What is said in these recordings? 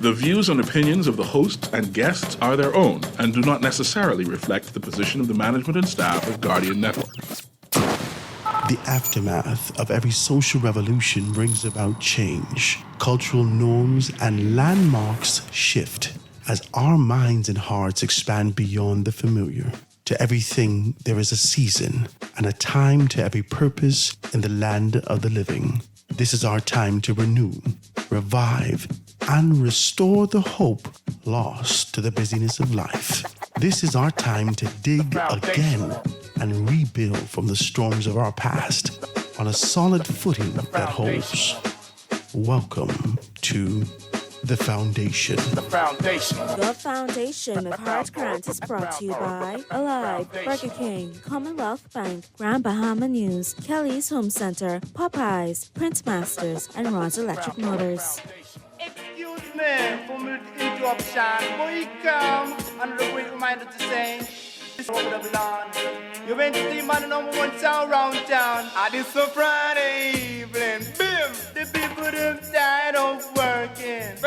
The views and opinions of the hosts and guests are their own and do not necessarily reflect the position of the management and staff of Guardian Network. The aftermath of every social revolution brings about change. Cultural norms and landmarks shift as our minds and hearts expand beyond the familiar. To everything, there is a season and a time to every purpose in the land of the living. This is our time to renew, revive, and restore the hope lost to the busyness of life. This is our time to dig again and rebuild from the storms of our past on a solid footing that holds. Welcome to The Foundation. The Foundation. The Foundation of Heart Grant is brought to you by Alive, Burger King, Commonwealth Bank, Grand Bahama News, Kelly's Home Center, Popeyes, Prince Masters, and Ron's Electric Motors. Excuse me for the interruption. Boy, you come under a great reminder to say, this over the Babylon. You went to the man number one sound round town. And it's a Friday evening. Bim! The people them tired of working.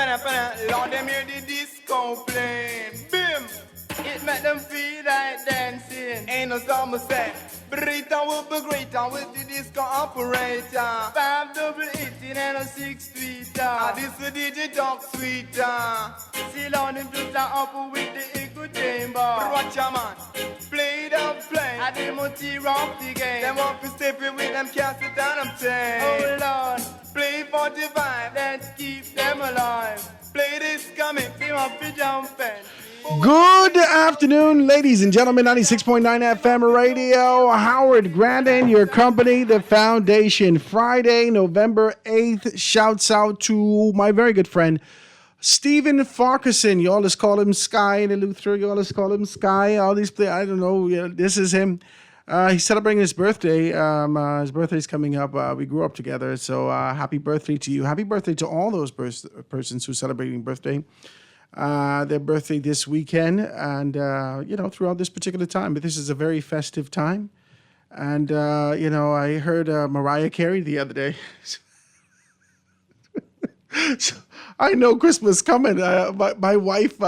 Lord, them hear the disco playing. Bim! It make them feel like dancing. Ain't no summer set. Burrito will be greater with the disco operator. 5-double-18 and a 6-tweeter. This is DJ Talk Sweeter. See on him just up with the echo chamber. Watch your man. Play the play. I did multi rock the game. Them up to step it with them cast it down I'm saying. Oh Lord. Play 45. Let's keep them alive. Play this comic. Team up for jumping. Good afternoon, ladies and gentlemen. 96.9 FM radio. Howard Grandin, your company, The Foundation. Friday, November 8th. Shouts out to my very good friend, Stephen Farquharson. You all just call him Sky in the Luther. You all just call him Sky. All these players, I don't know. Yeah, this is him. He's celebrating his birthday. His birthday's coming up. We grew up together. So happy birthday to you. Happy birthday to all those persons who are celebrating birthday. Their birthday this weekend and, throughout this particular time. But this is a very festive time. And, I heard Mariah Carey the other day. So I know Christmas coming. My wife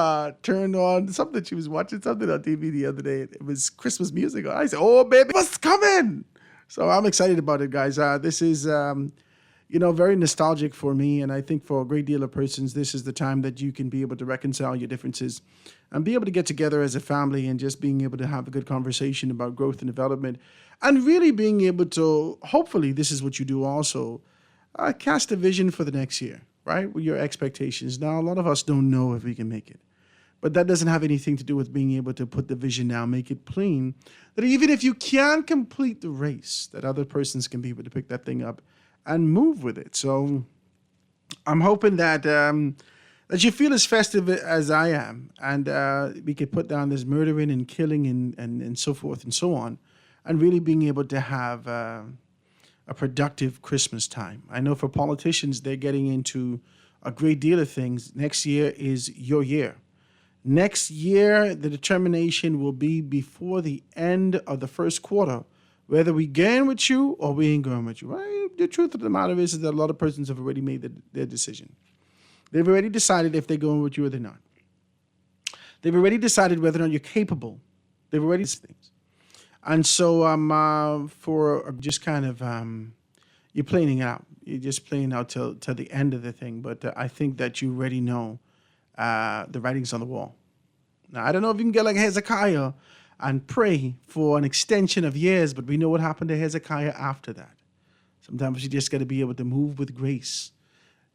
turned on something. She was watching something on TV the other day. It was Christmas music. I said, oh, baby, what's coming? So I'm excited about it, guys. This is... very nostalgic for me, and I think for a great deal of persons, this is the time that you can be able to reconcile your differences and be able to get together as a family and just being able to have a good conversation about growth and development and really being able to, hopefully, this is what you do also, cast a vision for the next year, right, with your expectations. Now, a lot of us don't know if we can make it, but that doesn't have anything to do with being able to put the vision down, make it plain, that even if you can't complete the race, that other persons can be able to pick that thing up and move with it. So I'm hoping that that you feel as festive as I am, and we could put down this murdering and killing and so forth and so on, and really being able to have a productive Christmas time. I know for politicians, they're getting into a great deal of things. Next year is your year. Next year, the determination will be before the end of the first quarter, whether we going with you or we ain't going with you. Right? The truth of the matter is that a lot of persons have already made their decision. They've already decided if they're going with you or they're not. They've already decided whether or not you're capable. They've already said things. And so for just kind of, you're playing it out. You're just playing out till the end of the thing. But I think that you already know the writings on the wall. Now, I don't know if you can get like Hezekiah and pray for an extension of years, but we know what happened to Hezekiah after that. Sometimes you just got to be able to move with grace.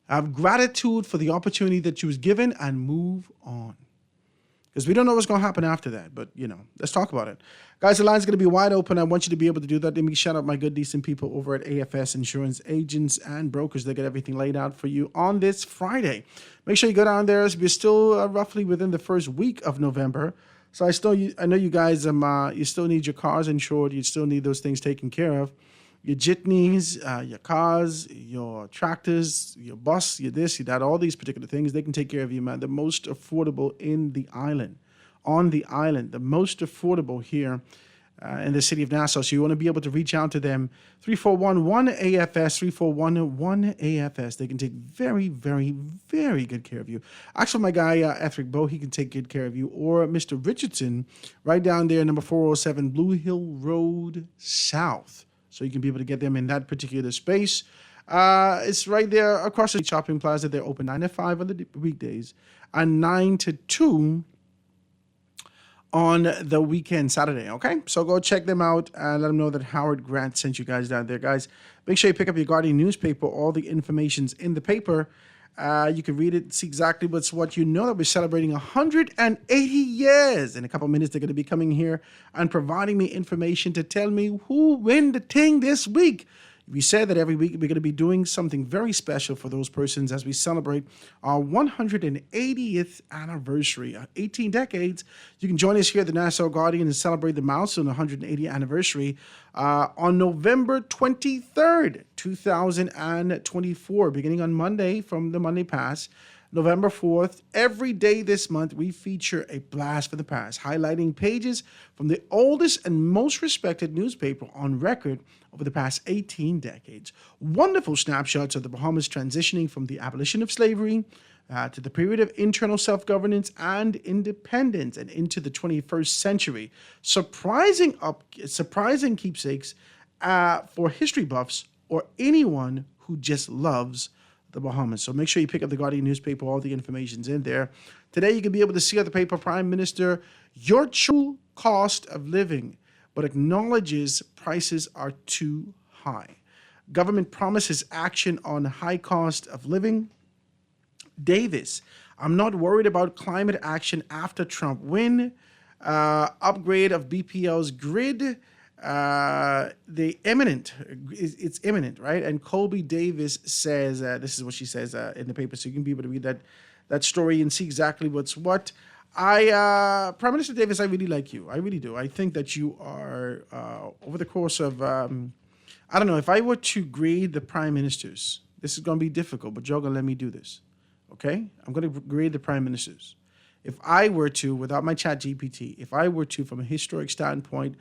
Have gratitude for the opportunity that you was given and move on. Because we don't know what's going to happen after that, but, let's talk about it. Guys, the line's going to be wide open. I want you to be able to do that. Let me shout out my good, decent people over at AFS Insurance Agents and Brokers. They get everything laid out for you on this Friday. Make sure you go down there. We're still roughly within the first week of November. So I know you guys, you still need your cars insured. You still need those things taken care of. Your jitneys, your cars, your tractors, your bus, your this, your that, all these particular things, they can take care of you, man. The most affordable in the island, on the island, the most affordable here in the city of Nassau. So you want to be able to reach out to them. 341-1-AFS, 341-1-AFS. They can take very, very, very good care of you. Actually, my guy, Ethric Bow, he can take good care of you. Or Mr. Richardson, right down there, number 407 Blue Hill Road South. So you can be able to get them in that particular space. It's right there across the shopping plaza. They're open 9 to 5 on the weekdays and 9 to 2 on the weekend, Saturday, okay? So go check them out and let them know that Howard Grant sent you guys down there. Guys, make sure you pick up your Guardian newspaper. All the information's in the paper. You can read it, see exactly what you know, that we're celebrating 180 years. In a couple of minutes, they're going to be coming here and providing me information to tell me who win the thing this week. We said that every week we're going to be doing something very special for those persons as we celebrate our 180th anniversary, 18 decades. You can join us here at the Nassau Guardian and celebrate the milestone 180th anniversary on November 23rd, 2024, beginning on Monday from the Monday Pass. November 4th, every day this month, we feature a blast from the past, highlighting pages from the oldest and most respected newspaper on record over the past 18 decades. Wonderful snapshots of the Bahamas transitioning from the abolition of slavery to the period of internal self-governance and independence and into the 21st century. Surprising keepsakes for history buffs or anyone who just loves the Bahamas. So make sure you pick up the Guardian newspaper. All the information's in there. Today, you can be able to see on the paper, Prime Minister, your true cost of living, but acknowledges prices are too high. Government promises action on high cost of living. Davis, I'm not worried about climate action after Trump win. Upgrade of BPL's grid. It's imminent, right? And Colby Davis says, this is what she says in the paper, so you can be able to read that story and see exactly what's what. Prime Minister Davis, I really like you. I really do. I think that you are, over the course of, I don't know, if I were to grade the prime ministers, this is going to be difficult, but you're going to let me do this, okay? I'm going to grade the prime ministers. If I were to, without my chat GPT, if I were to, from a historic standpoint,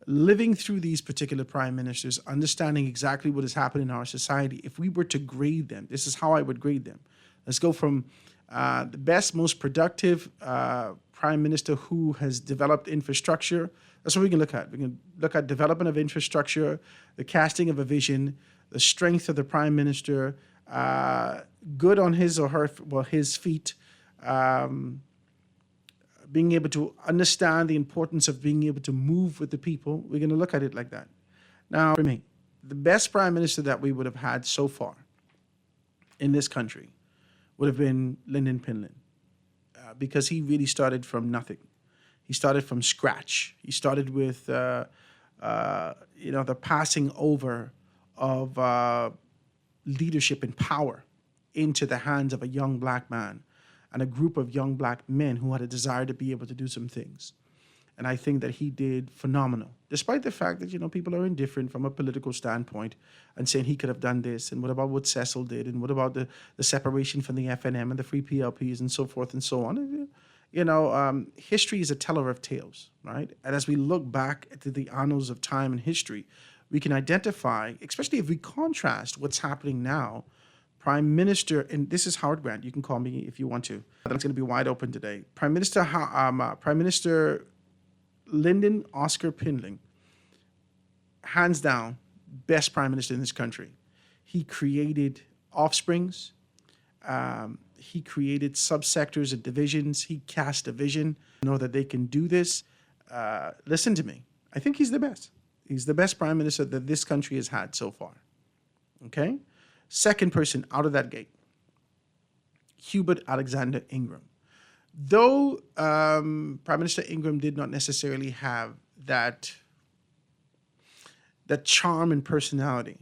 living through these particular prime ministers, understanding exactly what has happened in our society, if we were to grade them, this is how I would grade them. Let's go from the best, most productive prime minister who has developed infrastructure. That's what we can look at. We can look at development of infrastructure, the casting of a vision, the strength of the prime minister, good on his or her, his feet, being able to understand the importance of being able to move with the people. We're going to look at it like that. Now, for me, the best prime minister that we would have had so far in this country would have been Lyndon Pinland, because he really started from nothing. He started from scratch. He started with, the passing over of leadership and power into the hands of a young black man and a group of young black men who had a desire to be able to do some things. And I think that he did phenomenal, despite the fact that, people are indifferent from a political standpoint and saying he could have done this. And what about what Cecil did? And what about the separation from the FNM and the free PLPs and so forth and so on? History is a teller of tales, right? And as we look back at the annals of time and history, we can identify, especially if we contrast what's happening now, Prime Minister, and this is Howard Grant. You can call me if you want to. That's going to be wide open today. Prime Minister Lyndon Oscar Pinland, hands down, best prime minister in this country. He created offsprings. He created subsectors and divisions. He cast a vision, know that they can do this. Listen to me. I think he's the best. He's the best prime minister that this country has had so far. Okay? Second person out of that gate, Hubert Alexander Ingram. Though Prime Minister Ingram did not necessarily have that charm and personality,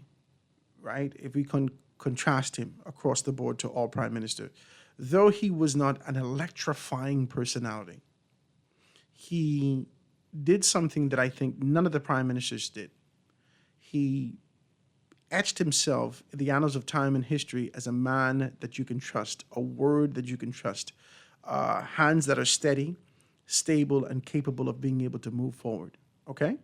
right? If we can contrast him across the board to all prime ministers, though he was not an electrifying personality, he did something that I think none of the prime ministers did. He etched himself in the annals of time and history as a man that you can trust, a word that you can trust, hands that are steady, stable, and capable of being able to move forward, okay?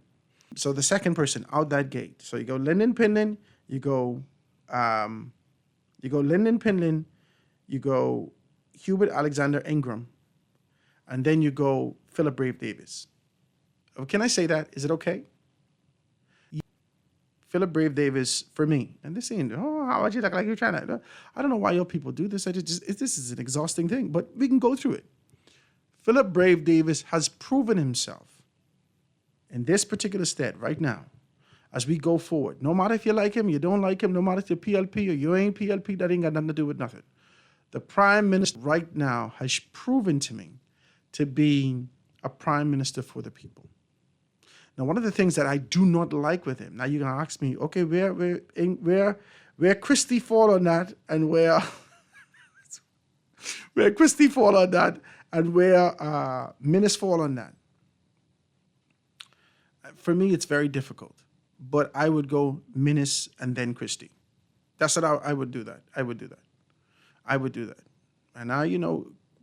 So the second person out that gate. So you go Lyndon Pinlin, you go Lyndon Pinlin, you go Hubert Alexander Ingram, and then you go Philip Brave Davis. Can I say that? Is it okay? Philip Brave Davis for me, and this ain't, how would you look like you're trying to, I don't know why your people do this. This is an exhausting thing, but we can go through it. Philip Brave Davis has proven himself in this particular state right now as we go forward. No matter if you like him, you don't like him, no matter if you're PLP or you ain't PLP, that ain't got nothing to do with nothing. The Prime Minister right now has proven to me to be a Prime Minister for the people. Now, one of the things that I do not like with him, now you're going to ask me, okay, where Christie fall on that and where Christie fall on that and where Minnis fall on that. For me, it's very difficult, but I would go Minnis and then Christie. That's what I would do that. I would do that. And now,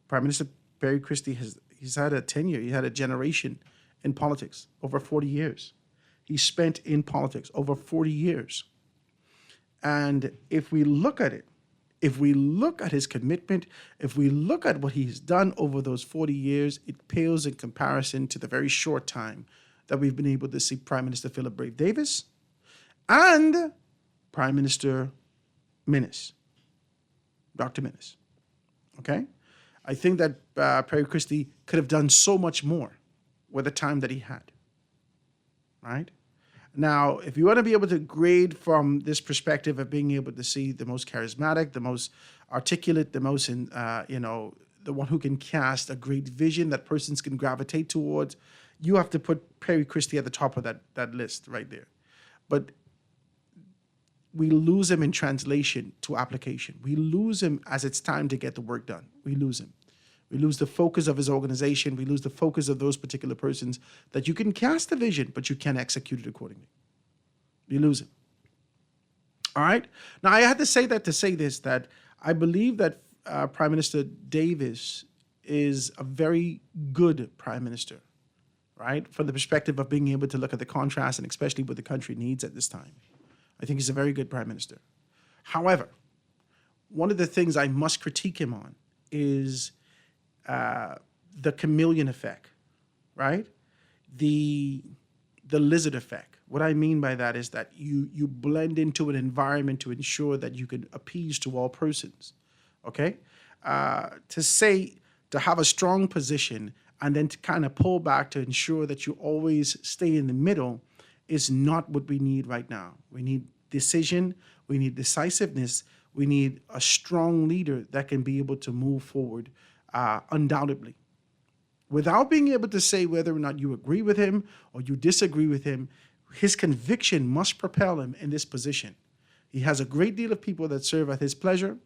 Prime Minister Perry Christie he's had a tenure, he had a generation in politics, over 40 years. He spent in politics over 40 years. And if we look at it, if we look at his commitment, if we look at what he's done over those 40 years, it pales in comparison to the very short time that we've been able to see Prime Minister Philip Brave Davis and Prime Minister Minnis, Dr. Minnis. Okay? I think that Perry Christie could have done so much more with the time that he had, right? Now, if you want to be able to grade from this perspective of being able to see the most charismatic, the most articulate, the most, the one who can cast a great vision that persons can gravitate towards, you have to put Perry Christie at the top of that list right there. But we lose him in translation to application. We lose him as it's time to get the work done. We lose him. We lose the focus of his organization. We lose the focus of those particular persons that you can cast a vision, but you can't execute it accordingly. You lose it. All right? Now, I had to say that to say this, that I believe that Prime Minister Davis is a very good Prime Minister, right? From the perspective of being able to look at the contrast and especially what the country needs at this time. I think he's a very good Prime Minister. However, one of the things I must critique him on is the chameleon effect, right? The lizard effect. What I mean by that is that you blend into an environment to ensure that you can appease to all persons, okay? To have a strong position and then to kind of pull back to ensure that you always stay in the middle is not what we need right now. We need decision, we need decisiveness, we need a strong leader that can be able to move forward undoubtedly. Without being able to say whether or not you agree with him or you disagree with him, his conviction must propel him in this position. He has a great deal of people that serve at his pleasure.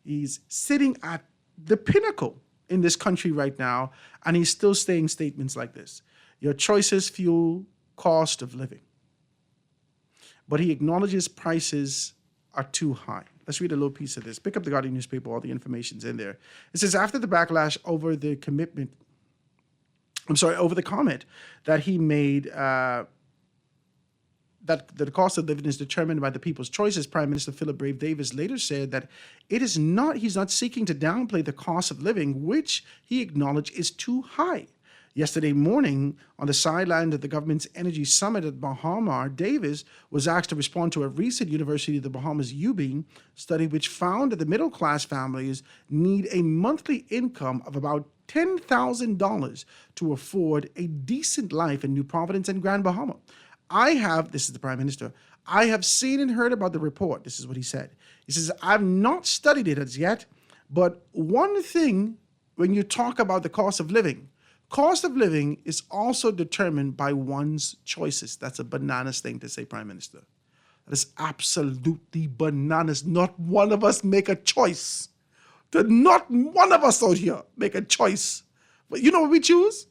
He's sitting at the pinnacle in this country right now, and he's still saying statements like this. Your choices fuel cost of living. But he acknowledges prices are too high. Let's read a little piece of this. Pick up the Guardian newspaper, all the information's in there. It says, after the backlash over the comment that he made, that the cost of living is determined by the people's choices, Prime Minister Philip Brave Davis later said that he's not seeking to downplay the cost of living, which he acknowledged is too high. Yesterday morning, on the sideline of the government's energy summit at Bahama, Davis was asked to respond to a recent University of the Bahamas UB study which found that the middle-class families need a monthly income of about $10,000 to afford a decent life in New Providence and Grand Bahama. This is the Prime Minister, I have seen and heard about the report. This is what he said. He says, I've not studied it as yet, but one thing when you talk about the cost of living is also determined by one's choices. That's a bananas thing to say, Prime Minister. That is absolutely bananas. Not one of us make a choice. Not one of us out here make a choice. But you know what we choose?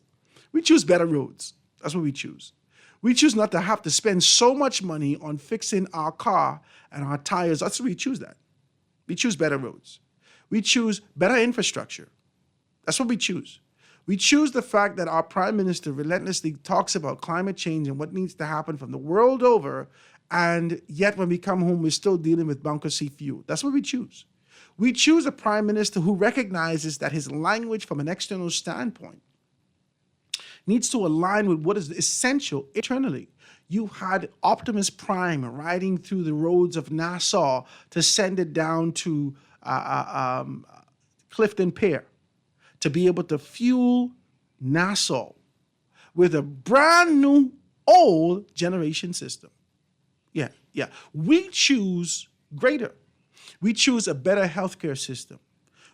We choose better roads. That's what we choose. We choose not to have to spend so much money on fixing our car and our tires. That's what we choose that. We choose better roads. We choose better infrastructure. That's what we choose. We choose the fact that our prime minister relentlessly talks about climate change and what needs to happen from the world over, and yet when we come home, we're still dealing with bunker C fuel. That's what we choose. We choose a prime minister who recognizes that his language from an external standpoint needs to align with what is essential internally. You had Optimus Prime riding through the roads of Nassau to send it down to Clifton Pier to be able to fuel Nassau with a brand new old generation system. Yeah. We choose greater. We choose a better healthcare system.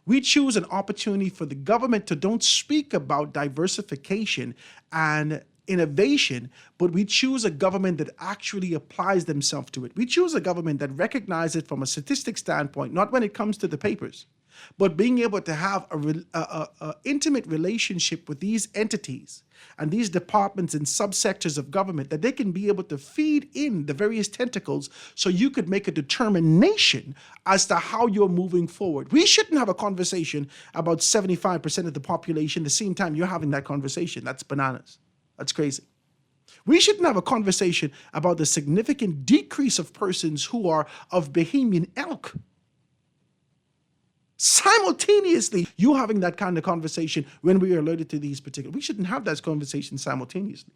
We choose an opportunity for the government to don't speak about diversification and innovation, but we choose a government that actually applies themselves to it. We choose a government that recognizes it from a statistic standpoint, not when it comes to the papers, but being able to have a intimate relationship with these entities and these departments and subsectors of government, that they can be able to feed in the various tentacles so you could make a determination as to how you're moving forward. We shouldn't have a conversation about 75% of the population the same time you're having that conversation. That's bananas. That's crazy. We shouldn't have a conversation about the significant decrease of persons who are of Bahamian elk. Simultaneously, you having that kind of conversation when we are alerted to these particular. We shouldn't have that conversation simultaneously.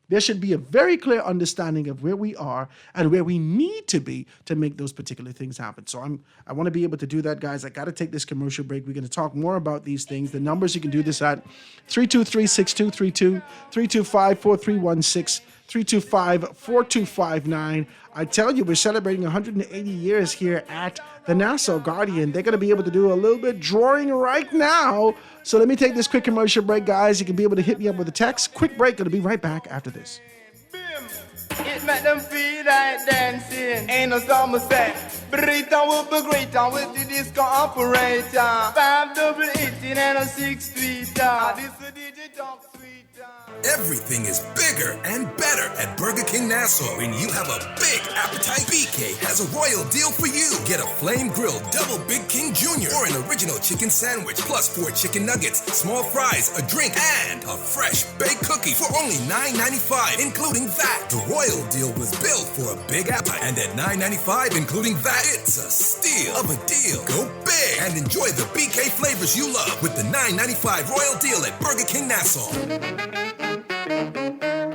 There should be a very clear understanding of where we are and where we need to be to make those particular things happen. So I want to be able to do that, guys. I got to take this commercial break. We're going to talk more about these things. The numbers you can do this at 323-6232, 325-4316, 325-4259. I tell you, we're celebrating 180 years here at the Nassau Guardian. They're going to be able to do a little bit drawing right now. So let me take this quick commercial break, guys. You can be able to hit me up with a text. Quick break. Going to be right back after this. It make them feel like dancing. Ain't no summer set. Burrito will be greater with the disco operator. 5-18 and a 6-tweeter. This is digital sweeter. Everything is bigger and better at Burger King Nassau. When you have a big appetite, BK has a royal deal for you. Get a flame grilled double Big King Jr. or an original chicken sandwich plus 4 chicken nuggets, small fries, a drink, and a fresh baked cookie for only $9.95, including that. The royal deal was built for a big appetite, and at $9.95, including that, it's a steal of a deal. Go big and enjoy the BK flavors you love with the $9.95 royal deal at Burger King Nassau.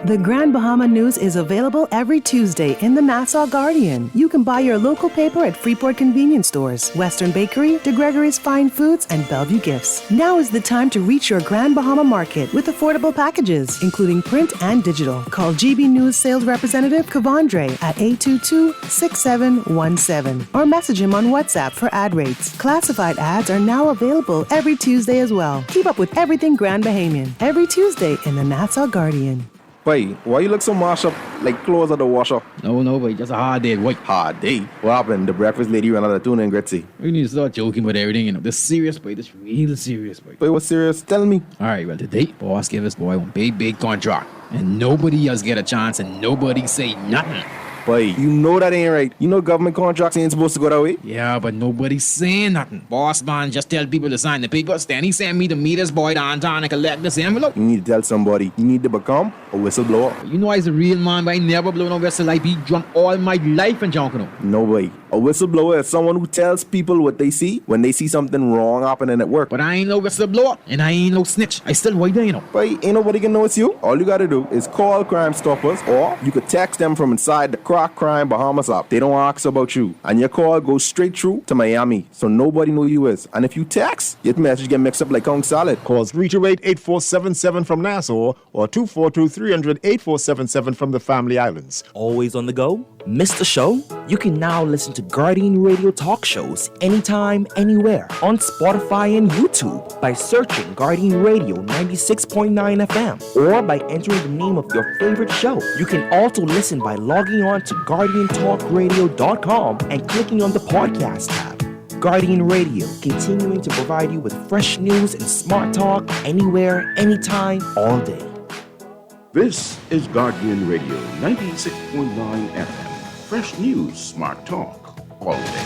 The Grand Bahama News is available every Tuesday in the Nassau Guardian. You can buy your local paper at Freeport Convenience Stores, Western Bakery, DeGregory's Fine Foods, and Bellevue Gifts. Now is the time to reach your Grand Bahama Market with affordable packages, including print and digital. Call GB News Sales Representative Kavandre at 822-6717 or message him on WhatsApp for ad rates. Classified ads are now available every Tuesday as well. Keep up with everything Grand Bahamian every Tuesday in the Nassau Guardian. Boy, why you look so mashed up like clothes at the washer? No, boy, just a hard day, boy. Hard day? What happened? The breakfast lady ran out of tuna and gritty. We need to start joking about everything, you know. This serious, boy. This real serious, boy. Boy, what's serious? Tell me. All right, well, today, boss gave us, boy, one big contract. And nobody else get a chance and nobody say nothing. Boy, you know that ain't right. You know government contracts ain't supposed to go that way. Yeah, but nobody's saying nothing. Boss man just tell people to sign the papers. Then he send me to meet his boy downtown and collect this envelope. You need to tell somebody. You need to become a whistleblower. You know I's a real man, but I never blow no whistle. I be drunk all my life and junk, you know. No way. A whistleblower is someone who tells people what they see when they see something wrong happening at work. But I ain't no whistleblower and I ain't no snitch. I still white there, you know. Boy, ain't nobody can know it's you. All you gotta do is call Crime Stoppers, or you could text them from inside the Crack Crime Bahamas app. They don't ask about you. And your call goes straight through to Miami, so nobody know you is. And if you text, your message get mixed up like Kong Salad. Call 328-8477 from Nassau or 242-300-8477 from the Family Islands. Always on the go? Missed the show? You can now listen to Guardian Radio talk shows anytime, anywhere on Spotify and YouTube by searching Guardian Radio 96.9 FM or by entering the name of your favorite show. You can also listen by logging on to GuardianTalkRadio.com and clicking on the podcast tab. Guardian Radio, continuing to provide you with fresh news and smart talk anywhere, anytime, all day. This is Guardian Radio 96.9 FM. Fresh news, smart talk, all day.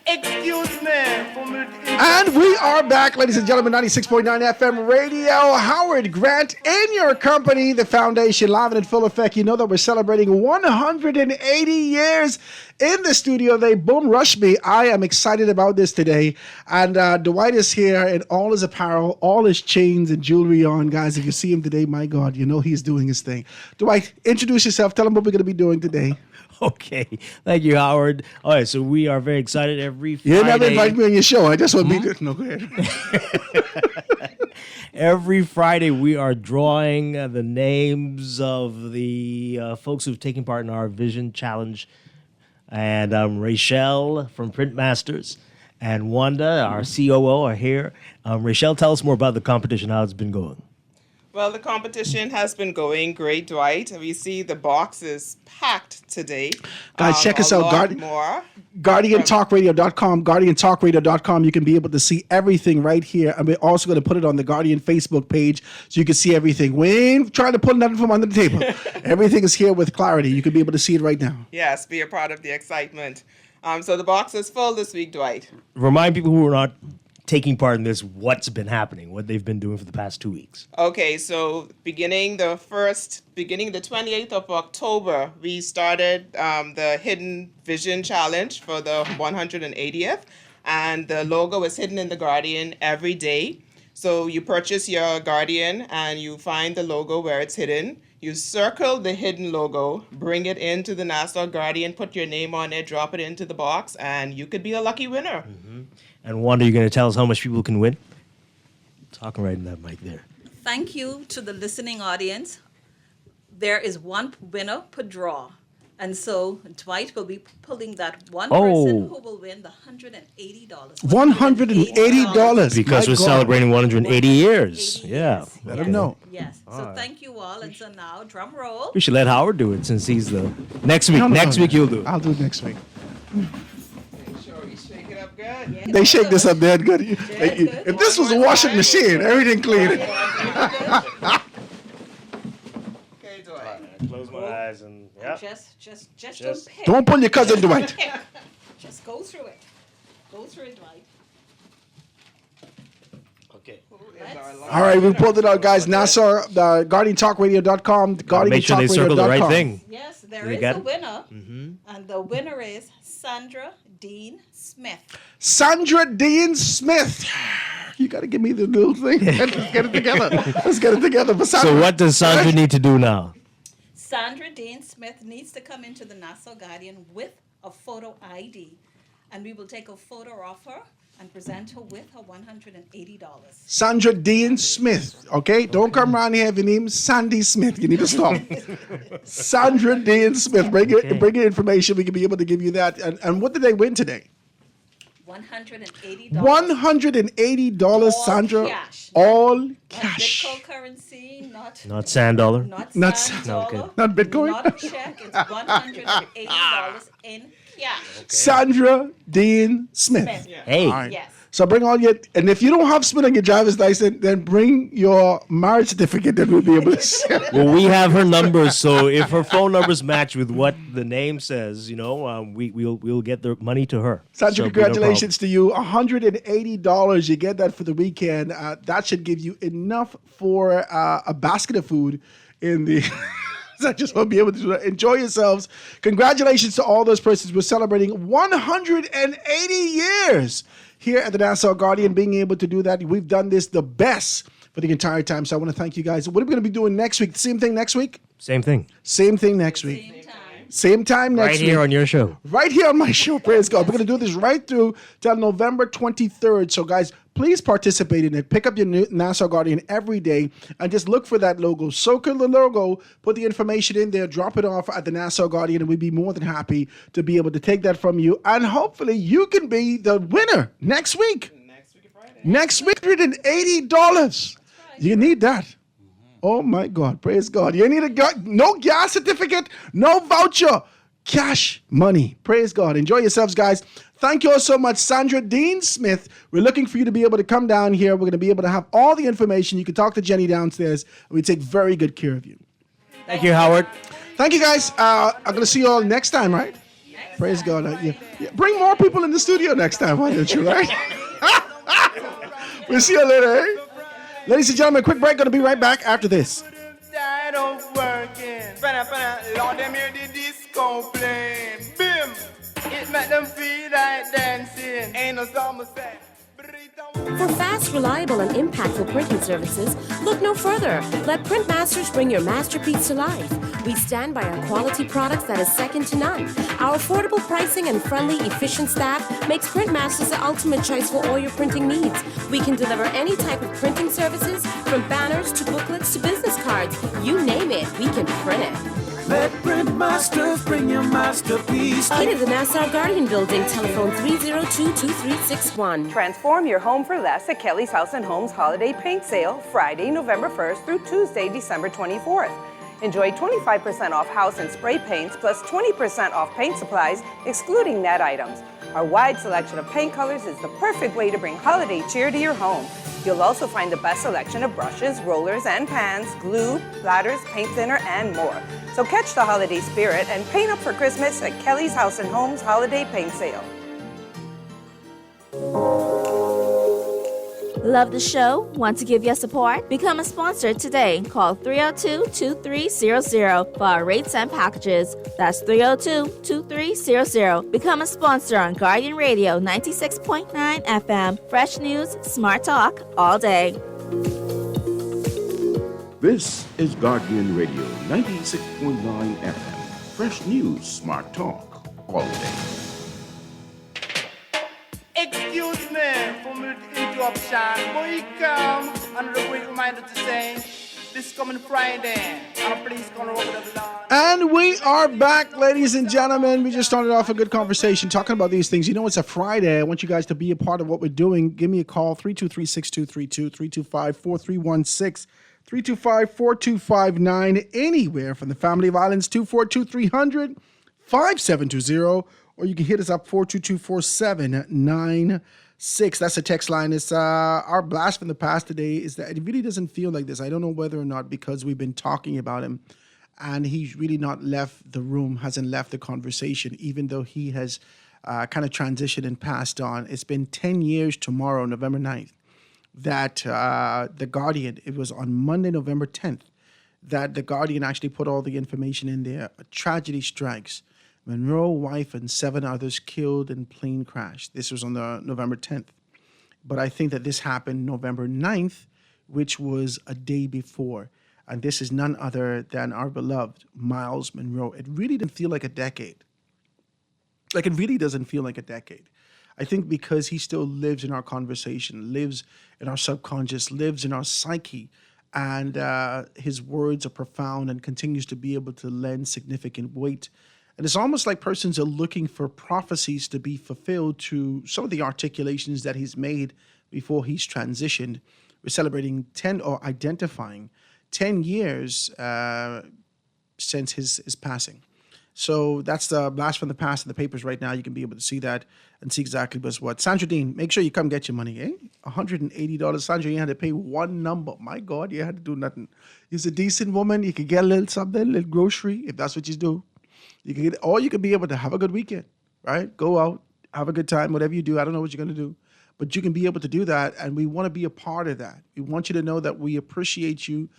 Excuse And we are back, ladies and gentlemen, 96.9 FM radio. Howard Grant in your company, the foundation, live and in full effect. You know that we're celebrating 180 years in the studio. They boom rushed me. I am excited about this today. And Dwight is here in all his apparel, all his chains and jewelry on. Guys, if you see him today, my God, you know he's doing his thing. Dwight, introduce yourself. Tell him what we're going to be doing today. Okay. Thank you, Howard. All right, so we are very excited every Friday. You never invite me on your show. I just want to be... No, go ahead. Every Friday, we are drawing the names of the folks who've taken part in our Vision Challenge. And Rachel from Print Masters and Wanda, our COO, are here. Rachel, tell us more about the competition, how it's been going. Well, the competition has been going great, Dwight. We see the box is packed today. Guys, check us out. GuardianTalkRadio.com. GuardianTalkRadio.com. You can be able to see everything right here. And we're also going to put it on the Guardian Facebook page so you can see everything. We ain't trying to pull nothing from under the table. Everything is here with clarity. You can be able to see it right now. Yes, be a part of the excitement. So the box is full this week, Dwight. Remind people who are not taking part in this what's been happening, what they've been doing for the past 2 weeks. Okay, so beginning the 28th of October, we started the Hidden Vision Challenge for the 180th, and the logo is hidden in the Guardian every day. So you purchase your Guardian and you find the logo where it's hidden. You circle the hidden logo, bring it into the Nassau Guardian, put your name on it, drop it into the box, and you could be a lucky winner. Mm-hmm. And Wanda, you're going to tell us how much people can win? Talking right in that mic there. Thank you to the listening audience. There is one winner per draw. And so Dwight will be pulling that one person who will win the $180. $180. Because we're celebrating 180 years. 80 yeah. years. Let him know. Yes. So thank you all. And so now, drum roll. We should let Howard do it since he's the... Next week. Next week you'll do it. I'll do it next week. Make sure you shake it up good. Yeah, They shake this up dead good. If this was a washing machine, everything clean. Close my eyes and Just don't pick. Don't pull your cousin Dwight. Just go through it. Go through it, Dwight. Okay. All right, we pulled it out, guys. Nassau, GuardianTalkRadio.com. Make sure they circle the right thing. Yes, there is a winner. And the winner is Sandra Dean Smith. Sandra Dean Smith. You got to give me the little thing. Let's get it together. Let's get it together. For Sandra. So what does Sandra need to do now? Sandra Dean Smith needs to come into the Nassau Guardian with a photo ID. And we will take a photo of her and present her with her $180. Sandra Dean Smith. Okay? Don't come around here if your name's Sandy Smith. You need to stop. Sandra Dean Smith. Bring your information. We can be able to give you that. And what did they win today? $180. $180, Sandra. Cash. All cash. Not cryptocurrency, Not sand dollar. not sand dollar, okay. Not Bitcoin. not check. It's $180 in cash. Sandra Dean Smith. Hey. All right. Yes. So bring all your, and if you don't have Smith on your driver's license, then bring your marriage certificate that we'll be able to see. Well, we have her numbers, so if her phone numbers match with what the name says, we'll get the money to her. Sandra, So congratulations to you. $180. You get that for the weekend. That should give you enough for a basket of food in the... I just want to be able to enjoy yourselves. Congratulations to all those persons. We're celebrating 180 years here at the Nassau Guardian, being able to do that. We've done this the best for the entire time. So I want to thank you guys. What are we going to be doing next week? The same thing next week? Same thing. Same thing next week. Same time next week. Right here on your show. Right here on my show. Praise God. We're going to do this right through till November 23rd. So, guys, please participate in it. Pick up your Nassau Guardian every day and just look for that logo. Circle the logo, put the information in there, drop it off at the Nassau Guardian, and we'd be more than happy to be able to take that from you. And hopefully you can be the winner next week. Next week, $180. You need that. Oh, my God. Praise God. You need no gas certificate, no voucher, cash money. Praise God. Enjoy yourselves, guys. Thank you all so much, Sandra Dean Smith. We're looking for you to be able to come down here. We're going to be able to have all the information. You can talk to Jenny downstairs, and we take very good care of you. Thank you, Howard. Thank you, guys. I'm going to see you all next time, right? Praise God. Yeah. Bring more people in the studio next time, why don't you, right? We'll see you later, eh? Ladies and gentlemen, quick break. Going to be right back after this. Tired of working. Lord, them hear the disco playing. Bim! It make them feel like dancing. Ain't no summer say. For fast, reliable, and impactful printing services, look no further. Let Printmasters bring your masterpiece to life. We stand by our quality products that is second to none. Our affordable pricing and friendly, efficient staff makes Printmasters the ultimate choice for all your printing needs. We can deliver any type of printing services, from banners to booklets to business cards. You name it, we can print it. Let Printmasters bring your masterpiece. Located at the Nassau Guardian Building, telephone 302-2361. Transform your home for less at Kelly's House and Homes Holiday Paint Sale, Friday, November 1st through Tuesday, December 24th. Enjoy 25% off house and spray paints plus 20% off paint supplies, excluding net items. Our wide selection of paint colors is the perfect way to bring holiday cheer to your home. You'll also find the best selection of brushes, rollers, and pans, glue, bladders, paint thinner, and more. So catch the holiday spirit and paint up for Christmas at Kelly's House and Homes Holiday Paint Sale. Love the show? Want to give your support? Become a sponsor today. Call 302-2300 for our rates and packages. That's 302-2300. Become a sponsor on Guardian Radio 96.9 FM. Fresh news, smart talk, all day. This is Guardian Radio 96.9 FM. Fresh news, smart talk, all day. Excuse me for the interruption. Boy, come. Another great reminder to say, this coming Friday, and please come over the lawn. And we are back, ladies and gentlemen. We just started off a good conversation talking about these things. You know, it's a Friday. I want you guys to be a part of what we're doing. Give me a call, 323-6232, 325-4316, 325-4259, anywhere from the Family of Islands, 242-300, 5720, or you can hit us up, 422-4796. That's a text line. It's our blast from the past today is that it really doesn't feel like this. I don't know whether or not because we've been talking about him and he's really not left the room, hasn't left the conversation, even though he has kind of transitioned and passed on. It's been 10 years tomorrow, November 9th, that The Guardian, it was on Monday, November 10th, that The Guardian actually put all the information in there. A tragedy strikes. Monroe, wife, and 7 others killed in plane crash. This was on the November 10th. But I think that this happened November 9th, which was a day before. And this is none other than our beloved Myles Munroe. It really didn't feel like a decade. Like, it really doesn't feel like a decade. I think because he still lives in our conversation, lives in our subconscious, lives in our psyche, and his words are profound and continues to be able to lend significant weight. And it's almost like persons are looking for prophecies to be fulfilled to some of the articulations that he's made before he's transitioned. We're celebrating 10 or identifying 10 years since his passing. So that's the blast from the past in the papers right now. You can be able to see that and see exactly what's what. Sandra Dean, make sure you come get your money, eh? $180. Sandra, you had to pay one number. My God, you had to do nothing. You're a decent woman. You could get a little something, a little grocery, if that's what you do. You can get, or you could be able to have a good weekend, right? Go out, have a good time, whatever you do. I don't know what you're going to do, but you can be able to do that, and we want to be a part of that. We want you to know that we appreciate you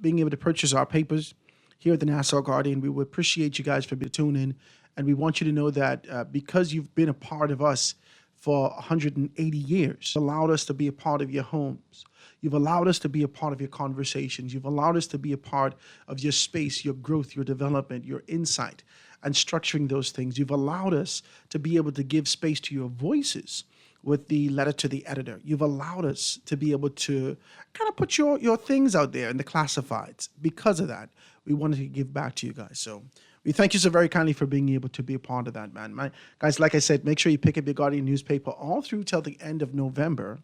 being able to purchase our papers here at the Nassau Guardian. We would appreciate you guys for tuning in, and we want you to know that because you've been a part of us for 180 years, allowed us to be a part of your homes. You've allowed us to be a part of your conversations. You've allowed us to be a part of your space, your growth, your development, your insight, and structuring those things. You've allowed us to be able to give space to your voices with the letter to the editor. You've allowed us to be able to kind of put your things out there in the classifieds. Because of that, we wanted to give back to you guys. So we thank you so very kindly for being able to be a part of that, man. Guys, like I said, make sure you pick up your Guardian newspaper all through till the end of November.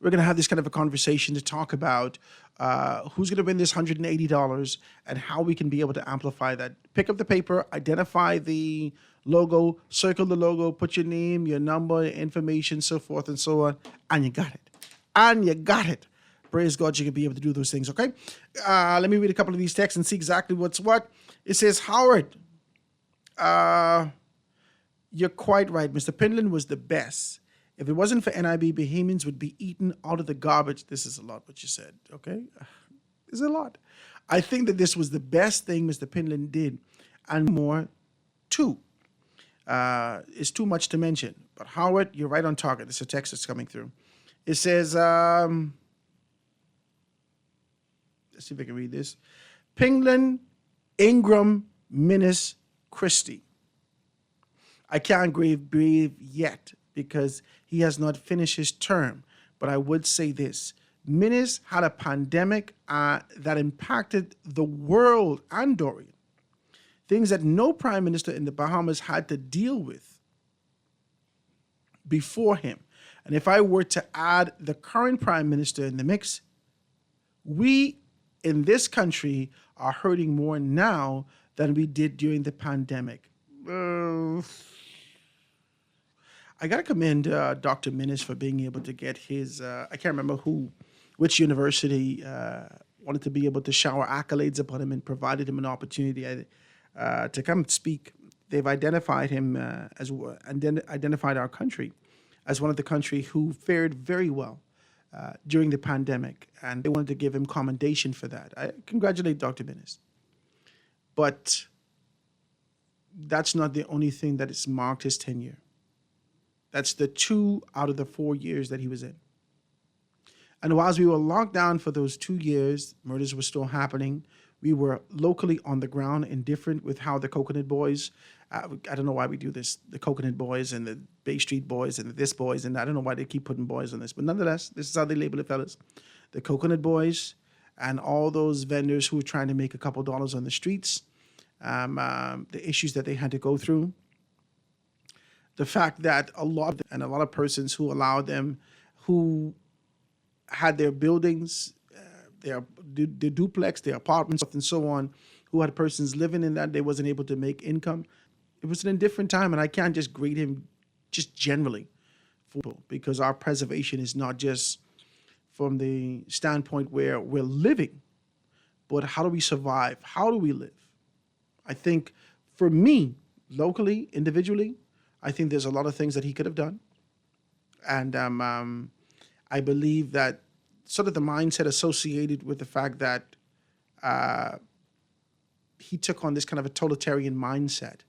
We're going to have this kind of a conversation to talk about who's going to win this $180 and how we can be able to amplify that. Pick up the paper, identify the logo, circle the logo, put your name, your number, your information, so forth and so on, and you got it. And you got it. Praise God, you can be able to do those things, okay? Let me read a couple of these texts and see exactly what's what. It says, Howard, You're quite right. Mr. Pindlin was the best. If it wasn't for NIB, Bahamians would be eaten out of the garbage. This is a lot what you said, okay? This is a lot. I think that this was the best thing Mr. Pindlin did, and more too. It's too much to mention. But Howard, you're right on target. This is a text that's coming through. It says, let's see if I can read this. Pindlin, Ingram, Minnis, Christie. I can't breathe yet because he has not finished his term. But I would say this. Minnis had a pandemic that impacted the world and Dorian. Things that no prime minister in the Bahamas had to deal with before him. And if I were to add the current prime minister in the mix, we in this country are hurting more now than we did during the pandemic. I got to commend Dr. Minnis for being able to get his, I can't remember which university wanted to be able to shower accolades upon him and provided him an opportunity to come speak. They've identified him identified our country as one of the country who fared very well during the pandemic, and they wanted to give him commendation for that. I congratulate Dr. Minnis. But that's not the only thing that has marked his tenure. That's the 2 out of the 4 years that he was in. And whilst we were locked down for those 2 years, murders were still happening. We were locally on the ground, indifferent with how the Coconut Boys, I don't know why we do this, the Coconut Boys and the Bay Street Boys and the this boys, and I don't know why they keep putting boys on this, but nonetheless, this is how they label it, fellas. The Coconut Boys and all those vendors who were trying to make a couple dollars on the streets, the issues that they had to go through, the fact that a lot of persons who allowed them, who had their buildings, their duplex, their apartments, and so on, who had persons living in that, they wasn't able to make income. It was an indifferent time, and I can't just grade him just generally, because our preservation is not just from the standpoint where we're living, but how do we survive? How do we live? I think for me, locally, individually, I think there's a lot of things that he could have done. And I believe that sort of the mindset associated with the fact that he took on this kind of a totalitarian mindset,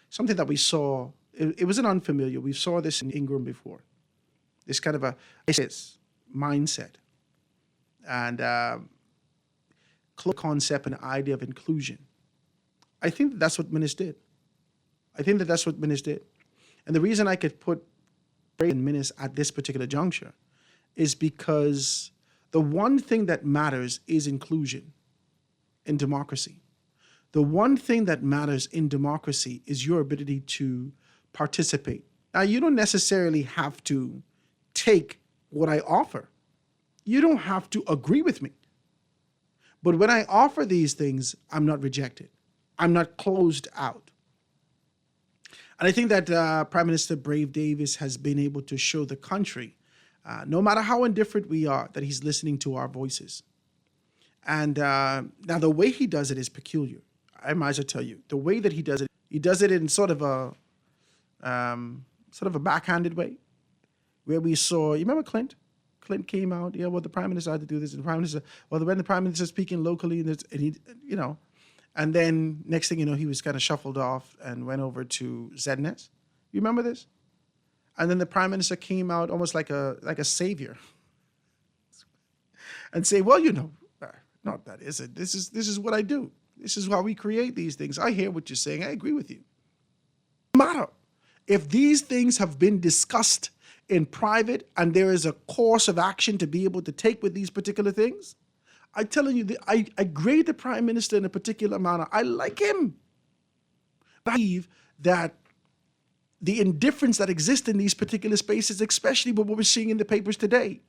something that we saw, it wasn't unfamiliar. We saw this in Ingram before, this kind of a mindset and concept and idea of inclusion. I think that's what Minnis did. And the reason I could put Minnis at this particular juncture is because the one thing that matters is inclusion in democracy. The one thing that matters in democracy is your ability to participate. Now, you don't necessarily have to take what I offer. You don't have to agree with me. But when I offer these things, I'm not rejected. I'm not closed out. And I think that Prime Minister Brave Davis has been able to show the country, no matter how indifferent we are, that he's listening to our voices. And now the way he does it is peculiar. I might as well tell you, the way that he does it in sort of a backhanded way, where we saw, you remember Clint? Clint came out, the Prime Minister had to do this, and the Prime Minister, when the Prime Minister is speaking locally, and he, and then next thing you know, he was kind of shuffled off and went over to ZNS. You remember this? And then the Prime Minister came out almost like a savior and say, well, not that is it. This is what I do. This is how we create these things. I hear what you're saying. I agree with you. No matter if these things have been discussed in private and there is a course of action to be able to take with these particular things, I'm telling you, I grade the Prime Minister in a particular manner. I like him. I believe that the indifference that exists in these particular spaces, especially with what we're seeing in the papers today,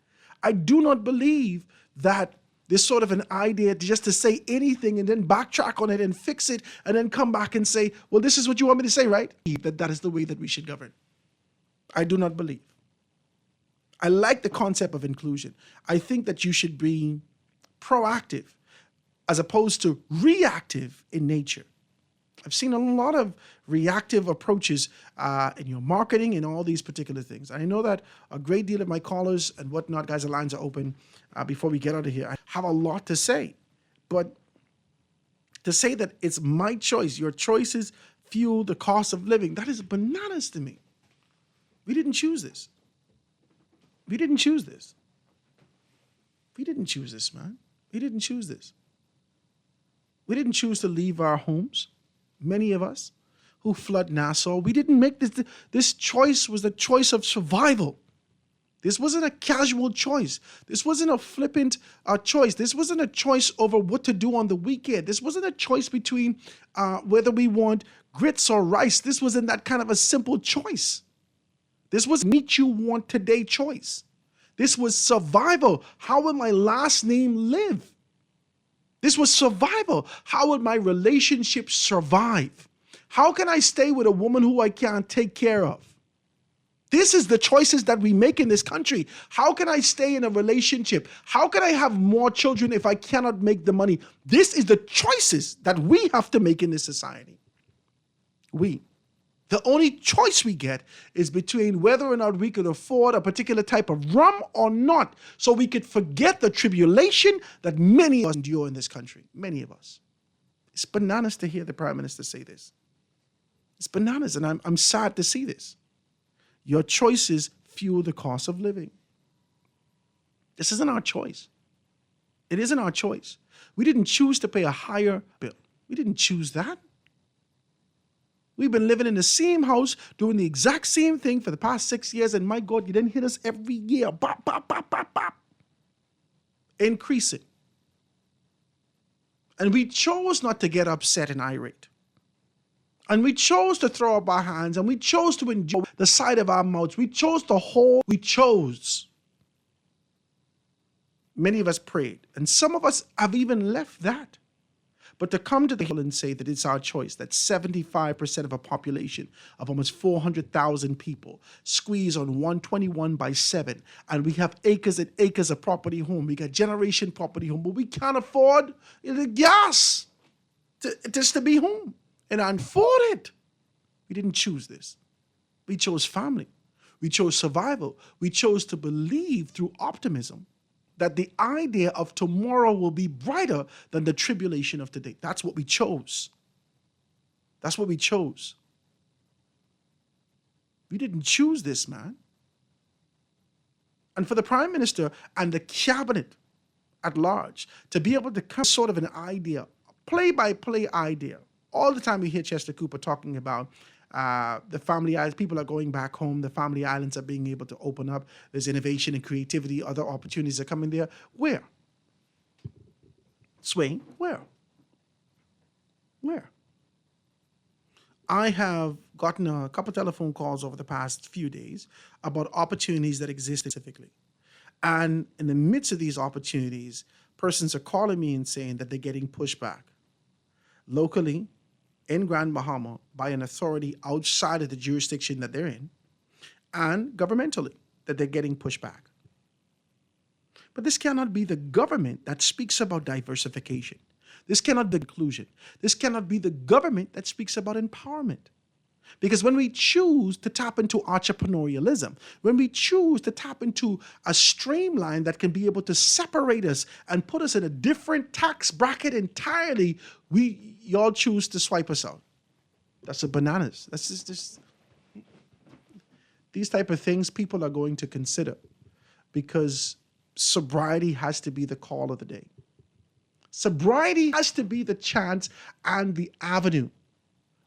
I do not believe that there's sort of an idea just to say anything and then backtrack on it and fix it and then come back and say, well, this is what you want me to say, right? That is the way that we should govern. I do not believe. I like the concept of inclusion. I think that you should be proactive as opposed to reactive in nature. I've seen a lot of reactive approaches in your marketing and all these particular things. I know that a great deal of my callers and whatnot, guys, the lines are open. Before we get out of here, I have a lot to say. But to say that it's my choice, your choices fuel the cost of living, that is bananas to me. We didn't choose this. We didn't choose this. We didn't choose this, man. We didn't choose this. We didn't choose to leave our homes. Many of us who flood Nassau, we didn't make this. This choice was the choice of survival. This wasn't a casual choice. This wasn't a flippant choice. This wasn't a choice over what to do on the weekend. This wasn't a choice between whether we want grits or rice. This wasn't that kind of a simple choice. This was meat you want today choice. This was survival. How will my last name live? This was survival. How will my relationship survive? How can I stay with a woman who I can't take care of? This is the choices that we make in this country. How can I stay in a relationship? How can I have more children if I cannot make the money? This is the choices that we have to make in this society. The only choice we get is between whether or not we could afford a particular type of rum or not, so we could forget the tribulation that many of us endure in this country. Many of us. It's bananas to hear the Prime Minister say this. It's bananas, and I'm sad to see this. Your choices fuel the cost of living. This isn't our choice. It isn't our choice. We didn't choose to pay a higher bill. We didn't choose that. We've been living in the same house, doing the exact same thing for the past 6 years, and my God, you didn't hit us every year. Bop, bop, bop, bop, bop. Increase it. And we chose not to get upset and irate. And we chose to throw up our hands, and we chose to enjoy the side of our mouths. We chose to hold. We chose. Many of us prayed, and some of us have even left that. But to come to the hill and say that it's our choice, that 75% of a population of almost 400,000 people squeeze on 121/7, and we have acres and acres of property home. We got generation property home, but we can't afford the gas just to be home and afford it. We didn't choose this. We chose family. We chose survival. We chose to believe through optimism that the idea of tomorrow will be brighter than the tribulation of today. That's what we chose. That's what we chose. We didn't choose this, man. And for the Prime Minister and the cabinet at large to be able to come sort of an idea, play-by-play idea. All the time we hear Chester Cooper talking about the family islands, people are going back home, the family islands are being able to open up, there's innovation and creativity, other opportunities are coming there. Where? Swain, where? Where? I have gotten a couple telephone calls over the past few days about opportunities that exist specifically. And in the midst of these opportunities, persons are calling me and saying that they're getting pushback locally in Grand Bahama by an authority outside of the jurisdiction that they're in, and governmentally, that they're getting pushback. But this cannot be the government that speaks about diversification. This cannot be inclusion. This cannot be the government that speaks about empowerment. Because when we choose to tap into entrepreneurialism, when we choose to tap into a streamline that can be able to separate us and put us in a different tax bracket entirely, y'all choose to swipe us out. That's a bananas. That's just these type of things people are going to consider, because sobriety has to be the call of the day. Sobriety has to be the chance and the avenue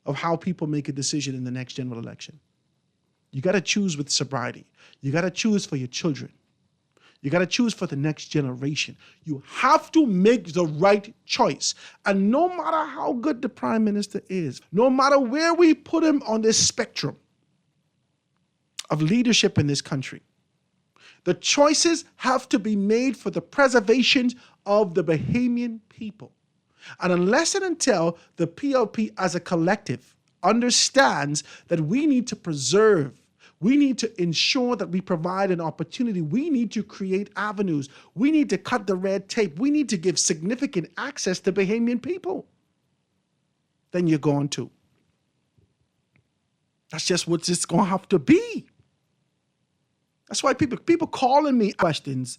of how people make a decision in the next general election. You got to choose with sobriety. You got to choose for your children. You got to choose for the next generation. You have to make the right choice. And no matter how good the Prime Minister is, no matter where we put him on this spectrum of leadership in this country, the choices have to be made for the preservation of the Bahamian people. And unless and until the PLP as a collective understands that we need to preserve, we need to ensure that we provide an opportunity, we need to create avenues, we need to cut the red tape, we need to give significant access to Bahamian people. then you're gone too. That's just what it's going to have to be. That's why people calling me questions.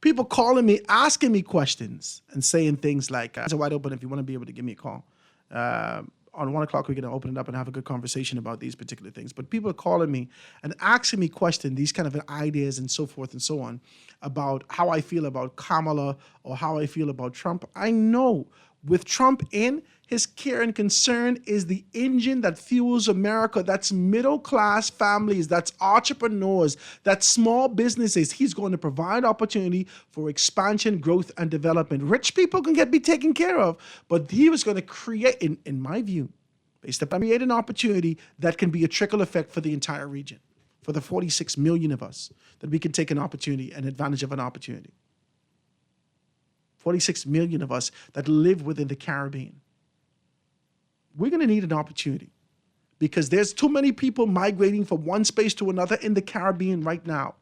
People calling me, asking me questions and saying things like, it's wide open if you want to be able to give me a call. On 1 o'clock, we're going to open it up and have a good conversation about these particular things. But people are calling me and asking me questions, these kind of ideas and so forth and so on, about how I feel about Kamala or how I feel about Trump. I know with Trump in, his care and concern is the engine that fuels America. That's middle-class families, that's entrepreneurs, that's small businesses. He's going to provide opportunity for expansion, growth, and development. Rich people can be taken care of, but he was going to create, in my view, based upon create an opportunity that can be a trickle effect for the entire region, for the 46 million of us, that we can take an opportunity and advantage of an opportunity. 46 million of us that live within the Caribbean. We're going to need an opportunity because there's too many people migrating from one space to another in the Caribbean right now.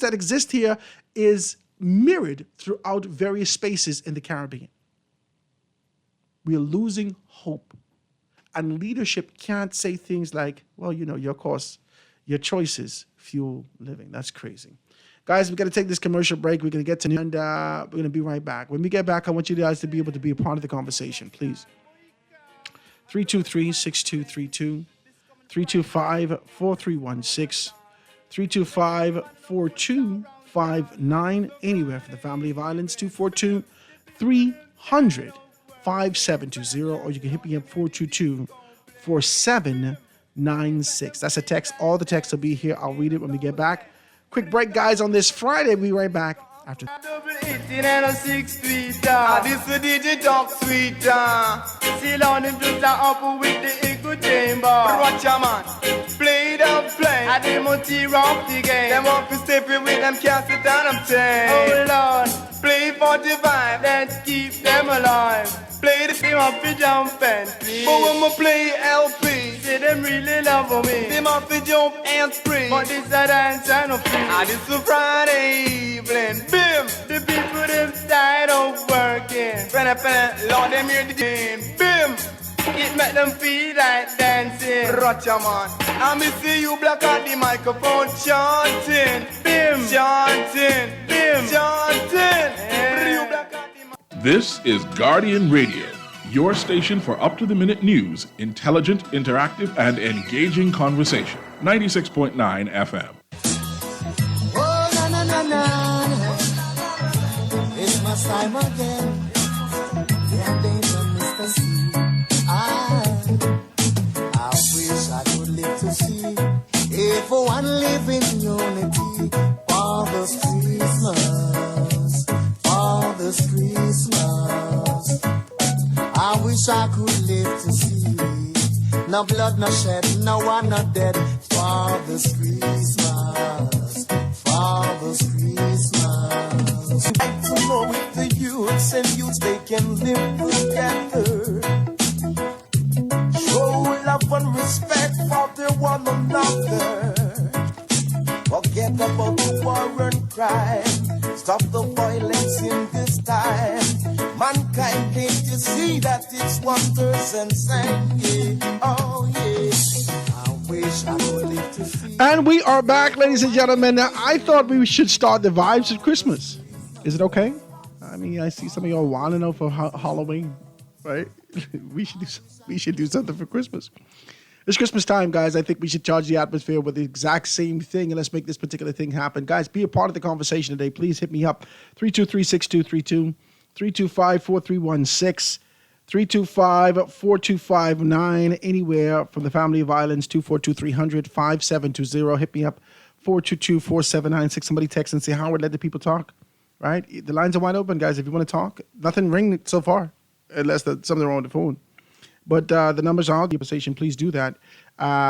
That exist here is mirrored throughout various spaces in the Caribbean. We are losing hope. And leadership can't say things like, well, your choices fuel living. That's crazy. Guys, we got to take this commercial break. We're going to get to and we're going to be right back. When we get back, I want you guys to be able to be a part of the conversation, please. 323-6232, 325-4316, 325-4259, anywhere for the Family of Islands, 242-300-5720, or you can hit me up 422-4796. That's a text. All the texts will be here. I'll read it when we get back. Quick break, guys, on this Friday. We'll be right back after. Double 18 and a 6 tweeter. This a DJ talk sweeter. Seal on him just up with the echo chamber. Watch your man, play the play. I demo T-Rock the game. Them up to step it with them can't sit down and play. Oh Lord, play 45, let's keep them alive. Play the game up to jump and play. But when we play LP, say them really love me. Them up to jump and spring. But this a dance and a free. And it's a Friday evening. Bim! The people them tired of working. Lord, them hear the game. Bim! It make them feel like dancing. Rocha man. And me see you black at the microphone chanting. Bim! Chanting. Bim! Chanting. Yeah. This is Guardian Radio, your station for up-to-the-minute news, intelligent, interactive, and engaging conversation. 96.9 FM. Oh, na na na na, it's my time again. Yeah, they Mr. C. I wish I could live to see everyone live in unity for this Christmas, for this Christmas. I wish I could live to see no blood, no shed, no one not dead for this Christmas, for this Christmas. I'd like to know if the youths and youths they can live together. Show love and respect for the one another. Forget about the war and crime. Stop the violence in this time. Mankind, can't you see that it's wonders and sang? Yeah. Oh yeah. I wish I could live to see. And we are back, ladies and gentlemen. Now, I thought we should start the vibes of Christmas. Is it okay? I mean, I see some of y'all wilding out for Halloween, right? we should do something for Christmas. It's Christmas time, guys. I think we should charge the atmosphere with the exact same thing, and let's make this particular thing happen. Guys, be a part of the conversation today. Please hit me up, 323-6232, 325-4316, 325-4259, anywhere from the Family of Islands, 242-300-5720. Hit me up, 422-4796. Somebody text and say, Howard, let the people talk, right? The lines are wide open, guys. If you want to talk, nothing ring so far, unless there's something wrong with the phone. But the numbers are out. The conversation, please do that.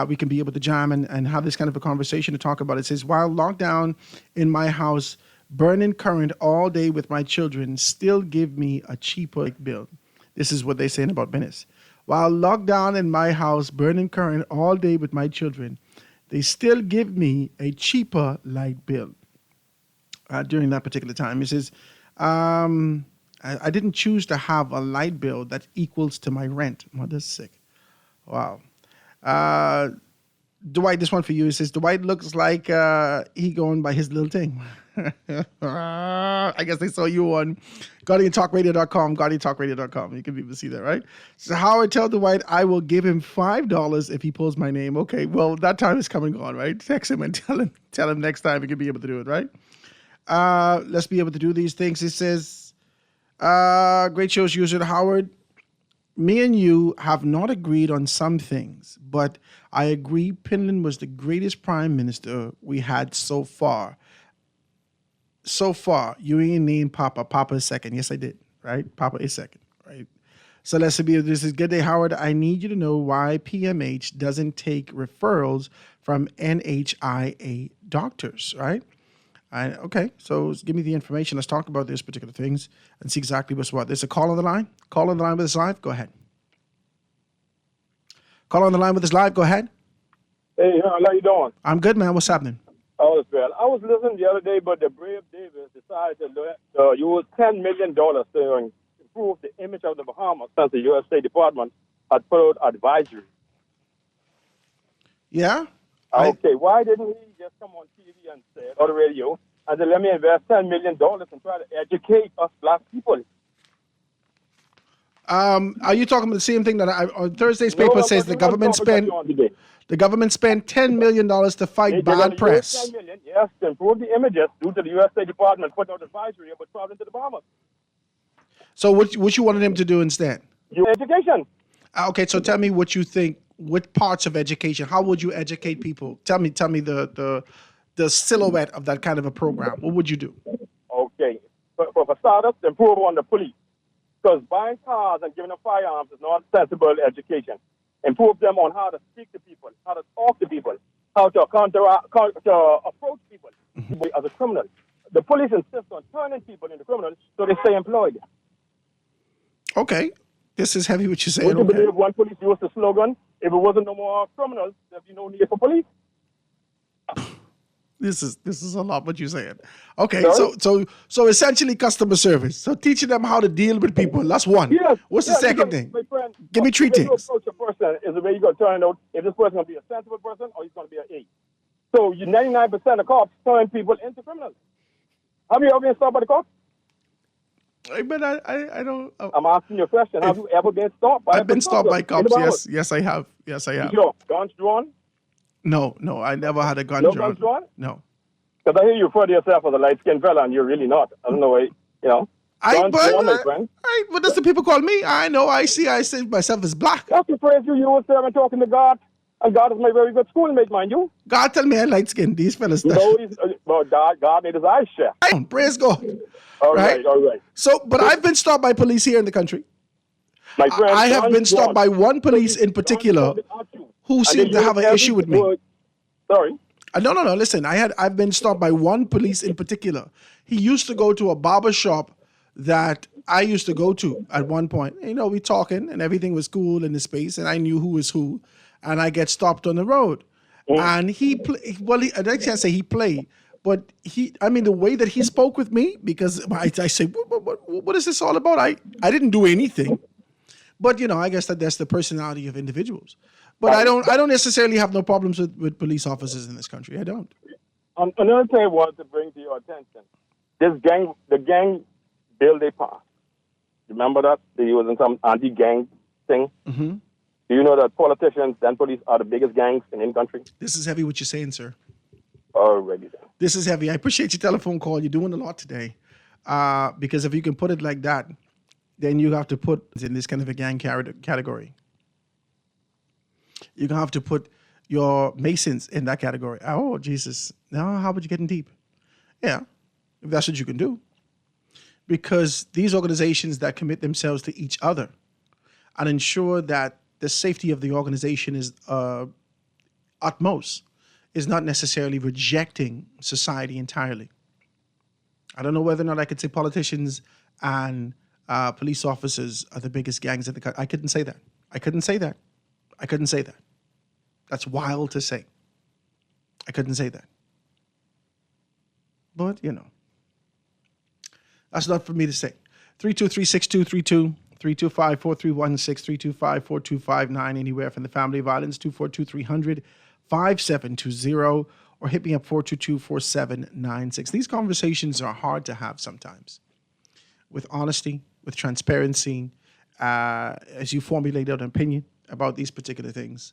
We can be able to jam and have this kind of a conversation to talk about it. It says, while locked down in my house, burning current all day with my children, still give me a cheaper bill. This is what they're saying about Venice. While locked down in my house, burning current all day with my children, they still give me a cheaper light bill during that particular time. It says, I didn't choose to have a light bill that equals to my rent. Mother's sick. Wow. Dwight, this one for you. It says, Dwight looks like he going by his little thing. I guess they saw you on GuardianTalkRadio.com, GuardianTalkRadio.com. You can even see that, right? So Howard, tell Dwight I will give him $5 if he pulls my name. Okay, well, that time is come and gone, right? Text him and tell him next time he can be able to do it, right? Let's be able to do these things. It says, great shows, user Howard. Me and you have not agreed on some things, but I agree Pinland was the greatest prime minister we had so far. So far, you ain't named Papa. Papa is second. Yes, I did, right? Papa is second, right? So let's be, this is good day, Howard. I need you to know why PMH doesn't take referrals from NHIA doctors, right? Okay, so give me the information. Let's talk about these particular things and see exactly what's what. There's a call on the line. Call on the line with us live. Go ahead. Call on the line with us live. Go ahead. Hey, how you doing? I'm good, man. What's happening? Oh, it's good. I was listening the other day, but the Brave Davis decided to use $10 million to improve the image of the Bahamas since the U.S. State Department had put out advisory. Yeah? Okay, why didn't he just come on TV and say, or the radio, and then let me invest $10 million and try to educate us black people? Are you talking about the same thing that on Thursday's paper says the government spent $10 million to fight bad press? $10 million, yes, to improve the images due to the U.S. State Department put out advisory about traveling to the Bahamas. So what you wanted him to do instead? Education. Okay, so tell me what you think. What parts of education? How would you educate people? Tell me the silhouette of that kind of a program. What would you do? Okay, for starters, improve on the police. Because buying cars and giving them firearms is not sensible education. Improve them on how to speak to people, how to talk to people, how to approach people as a criminal. The police insist on turning people into criminals so they stay employed. Okay. This is heavy what you're saying. Would you believe one police used the slogan, if it wasn't no more criminals, there'd be no need for police? This is a lot what you're saying. Okay, so essentially customer service. So teaching them how to deal with people. That's one. Yes, What's the second thing? My friend, Give me three things. The way you approach a person is the way you got to turn out if this person going to be a sensible person or he's going to be an A. So you 99% of cops turn people into criminals. Have you ever been stopped by the cops? But I don't. I'm asking you a question. Have you ever been stopped by? I've been stopped by cops. Yes, I have. Yes, I have. Guns drawn? No, I never had a gun No drawn. guns drawn? No. Because I hear you refer to yourself as a light-skinned fella, and you're really not. I don't know why, Guns drawn, my friend. What does the people call me? I know. I see myself as black. That's the phrase you use, sir. I'm talking to God. And God is my very good schoolmate, mind you. God tell me I light skin. These fellas. No, God made his eyes share. Praise God. All right. So, but I've been stopped by police here in the country. My friend, I have been stopped by one police in particular who seemed to have an issue with me. Sorry. No. Listen, I've been stopped by one police in particular. He used to go to a barber shop that I used to go to at one point. We talking and everything was cool in the space, and I knew who was who. And I get stopped on the road, and I can't say he played, but the way that he spoke with me, because I say, what is this all about? I didn't do anything, but I guess that's the personality of individuals. But I don't necessarily have no problems with police officers in this country. I don't. Another thing I wanted to bring to your attention: the gang bill they passed. Remember that they was in some anti-gang thing. Mm-hmm. Do you know that politicians and police are the biggest gangs in the country? This is heavy what you're saying, sir. Already then. This is heavy. I appreciate your telephone call. You're doing a lot today. Because if you can put it like that, then you have to put in this kind of a gang category. You're going to have to put your Masons in that category. Oh, Jesus. Now, how about you getting deep? Yeah, if that's what you can do. Because these organizations that commit themselves to each other and ensure that the safety of the organization is utmost, is not necessarily rejecting society entirely. I don't know whether or not I could say politicians and police officers are the biggest gangs in the country. I couldn't say that. I couldn't say that. That's wild to say. I couldn't say that. But, That's not for me to say. 323-6232, 325-4316, 325-4259, anywhere from the family of Islands, 242-300-5720, or hit me up 422-4796. These conversations are hard to have sometimes. With honesty, with transparency, as you formulate an opinion about these particular things,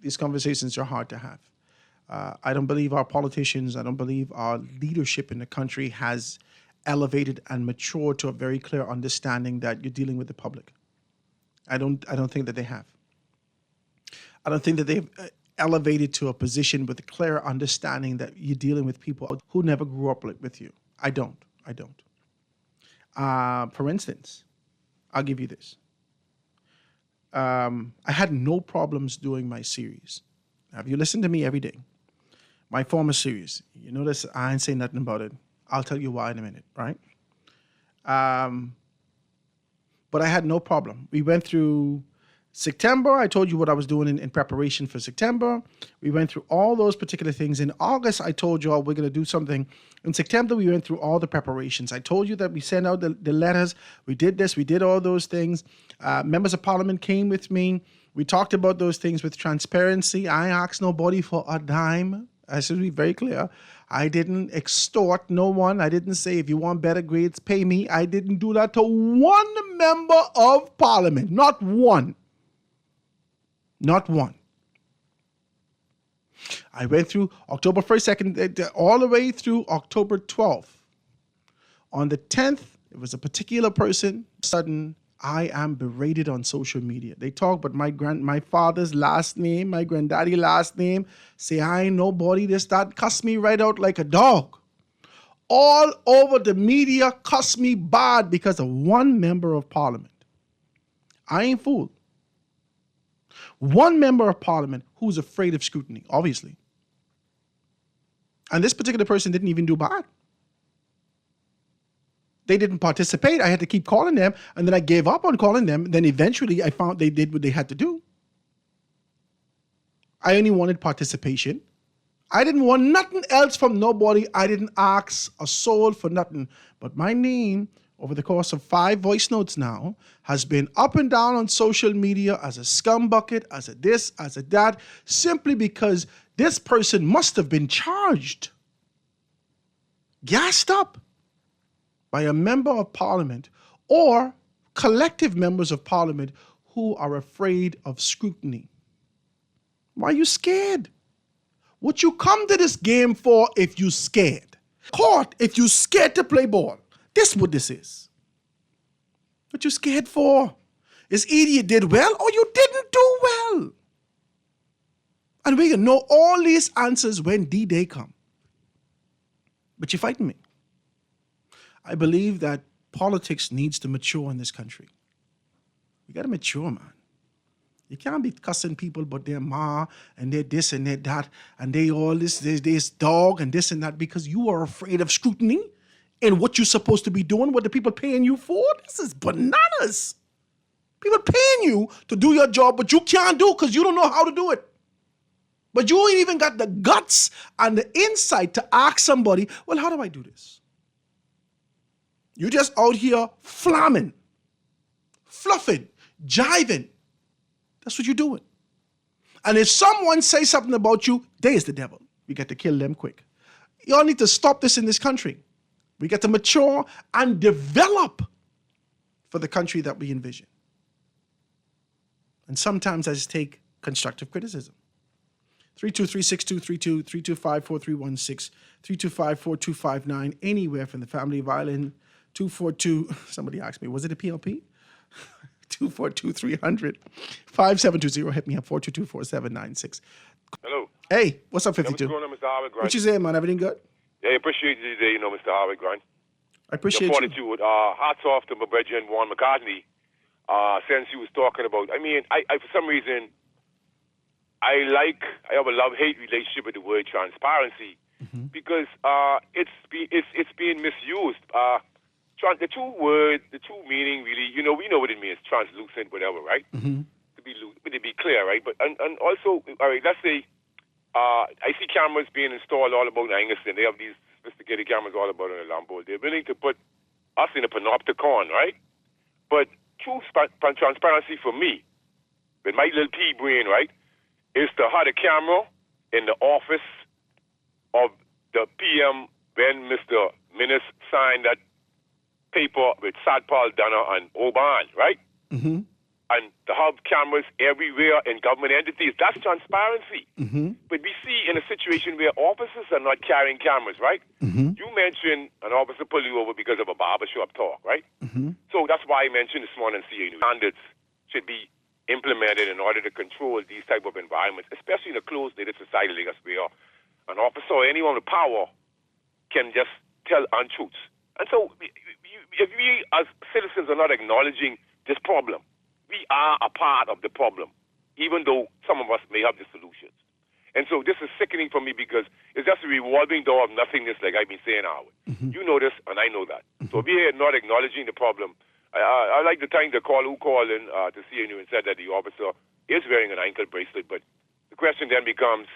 these conversations are hard to have. I don't believe our politicians, I don't believe our leadership in the country has elevated and matured to a very clear understanding that you're dealing with the public. I don't think that they have. I don't think that they've elevated to a position with a clear understanding that you're dealing with people who never grew up with you. I don't. For instance, I'll give you this. I had no problems doing my series. Now, if you listen to me every day, my former series, you notice I ain't saying nothing about it. I'll tell you why in a minute, right? But I had no problem. We went through September. I told you what I was doing in preparation for September. We went through all those particular things. In August, I told you all we're going to do something. In September, we went through all the preparations. I told you that we sent out the letters. We did this. We did all those things. Members of Parliament came with me. We talked about those things with transparency. I asked nobody for a dime. I should be very clear. I didn't extort no one. I didn't say, if you want better grades, pay me. I didn't do that to one member of Parliament. Not one. Not one. I went through October 1st, 2nd, all the way through October 12th. On the 10th, it was a particular person. Sudden, I am berated on social media. They talk about my father's last name, my granddaddy last name. Say I ain't nobody. This, that, cuss me right out like a dog. All over the media, cuss me bad because of one member of Parliament. I ain't fooled. One member of Parliament who's afraid of scrutiny, obviously. And this particular person didn't even do bad. They didn't participate. I had to keep calling them, and then I gave up on calling them. Then eventually I found they did what they had to do. I only wanted participation. I didn't want nothing else from nobody. I didn't ask a soul for nothing. But my name, over the course of 5 voice notes now, has been up and down on social media as a scum bucket, as a this, as a that, simply because this person must have been charged, gassed up by a member of Parliament or collective members of Parliament who are afraid of scrutiny. Why are you scared? What you come to this game for if you scared? Court, if you scared to play ball. This what this is. What you scared for? Is either you did well or you didn't do well. And we can know all these answers when D-Day come. But you're fighting me. I believe that politics needs to mature in this country. We got to mature, man. You can't be cussing people but their ma and their this and their that and they all this dog and this and that because you are afraid of scrutiny in what you're supposed to be doing, what the people paying you for. This is bananas. People paying you to do your job, but you can't do because you don't know how to do it. But you ain't even got the guts and the insight to ask somebody, well, how do I do this? You're just out here flamming, fluffing, jiving. That's what you're doing. And if someone says something about you, they is the devil. We got to kill them quick. Y'all need to stop this in this country. We got to mature and develop for the country that we envision. And sometimes I just take constructive criticism. 323-6232, 325-4316, 325-4259, anywhere from the family of Ireland, 242, somebody asked me, was it a PLP? 242-300, 5720, hit me up, 422-4796. Hello. Hey, what's up, 52? What's going on, Mr. Howard Grant? What you saying, man? Everything good? Yeah, I appreciate you today, Mr. Howard Grant. I appreciate you. 42, hats off to my brethren, Warren McCartney, since he was talking about, I for some reason, I have a love-hate relationship with the word transparency because it's being misused. The two meaning really, we know what it means, translucent, whatever, right? To be clear, right? But and also, all right, let's say I see cameras being installed all about Angus, and they have these sophisticated cameras all about in the Lambo. They're willing to put us in a panopticon, right? But true transparency for me, with my little pea brain, right, is to have a camera in the office of the PM when Mr. Minnis signed that paper with Satpal Dana and Oban, right? Mm-hmm. And to have cameras everywhere in government entities, that's transparency. Mm-hmm. But we see in a situation where officers are not carrying cameras, right? Mm-hmm. You mentioned an officer pulled you over because of a barbershop talk, right? Mm-hmm. So that's why I mentioned this morning CA News. Standards should be implemented in order to control these type of environments, especially in a closed-knitted society like us where an officer or anyone with power can just tell untruths. And so if we as citizens are not acknowledging this problem, we are a part of the problem, even though some of us may have the solutions. And so this is sickening for me because it's just a revolving door of nothingness, like I've been saying, Howard. Mm-hmm. You know this, and I know that. So if we are not acknowledging the problem, I like to thank the caller who called in to CNU and said that the officer is wearing an ankle bracelet. But the question then becomes,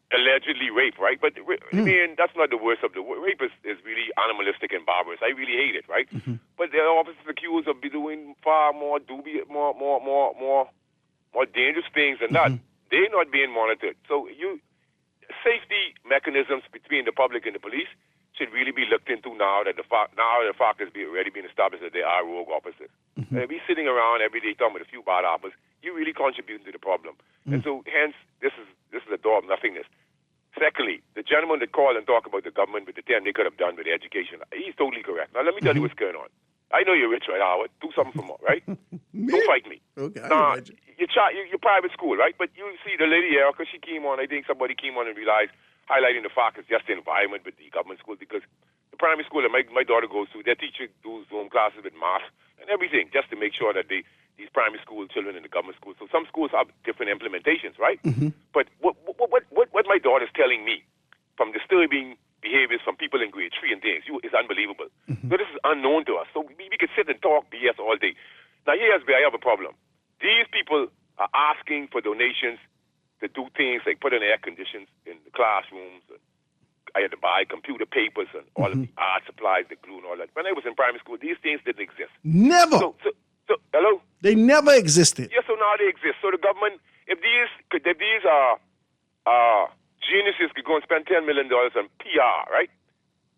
allegedly rape, right? But I mean, that's not the worst of the rape is really animalistic and barbarous. I really hate it, right? Mm-hmm. But there are officers accused of doing far more dubious, more dangerous things than that. They're not being monitored. So safety mechanisms between the public and the police should really be looked into now that the fact has already been established that there are rogue officers. And if we're sitting around every day talking about a few bad apples, you're really contributing to the problem. And so hence this is a door of nothingness. Secondly, the gentleman that called and talked about the government with the 10 they could have done with education, he's totally correct. Now let me tell you what's going on. I know you're rich, right, Howard? Do something for more, right? Don't fight me. Okay, Now, your private school, right? But you see the lady here, because she came on, I think somebody came on and realized, highlighting the fact it's just the environment with the government school, because the primary school that my daughter goes to, their teacher does Zoom classes with masks and everything, just to make sure that these primary school children in the government schools. So some schools have different implementations, right? Mm-hmm. But what my daughter's telling me from disturbing behaviors from people in grade 3 and things is unbelievable. Mm-hmm. So this is unknown to us. So we could sit and talk BS all day. Now here's where I have a problem. These people are asking for donations to do things like put in air conditions in the classrooms. And I had to buy computer papers and all of the art supplies, the glue and all that. When I was in primary school, these things didn't exist. Never. So hello? They never existed. Yes, so now they exist. So the government, if these geniuses could go and spend $10 million on PR, right?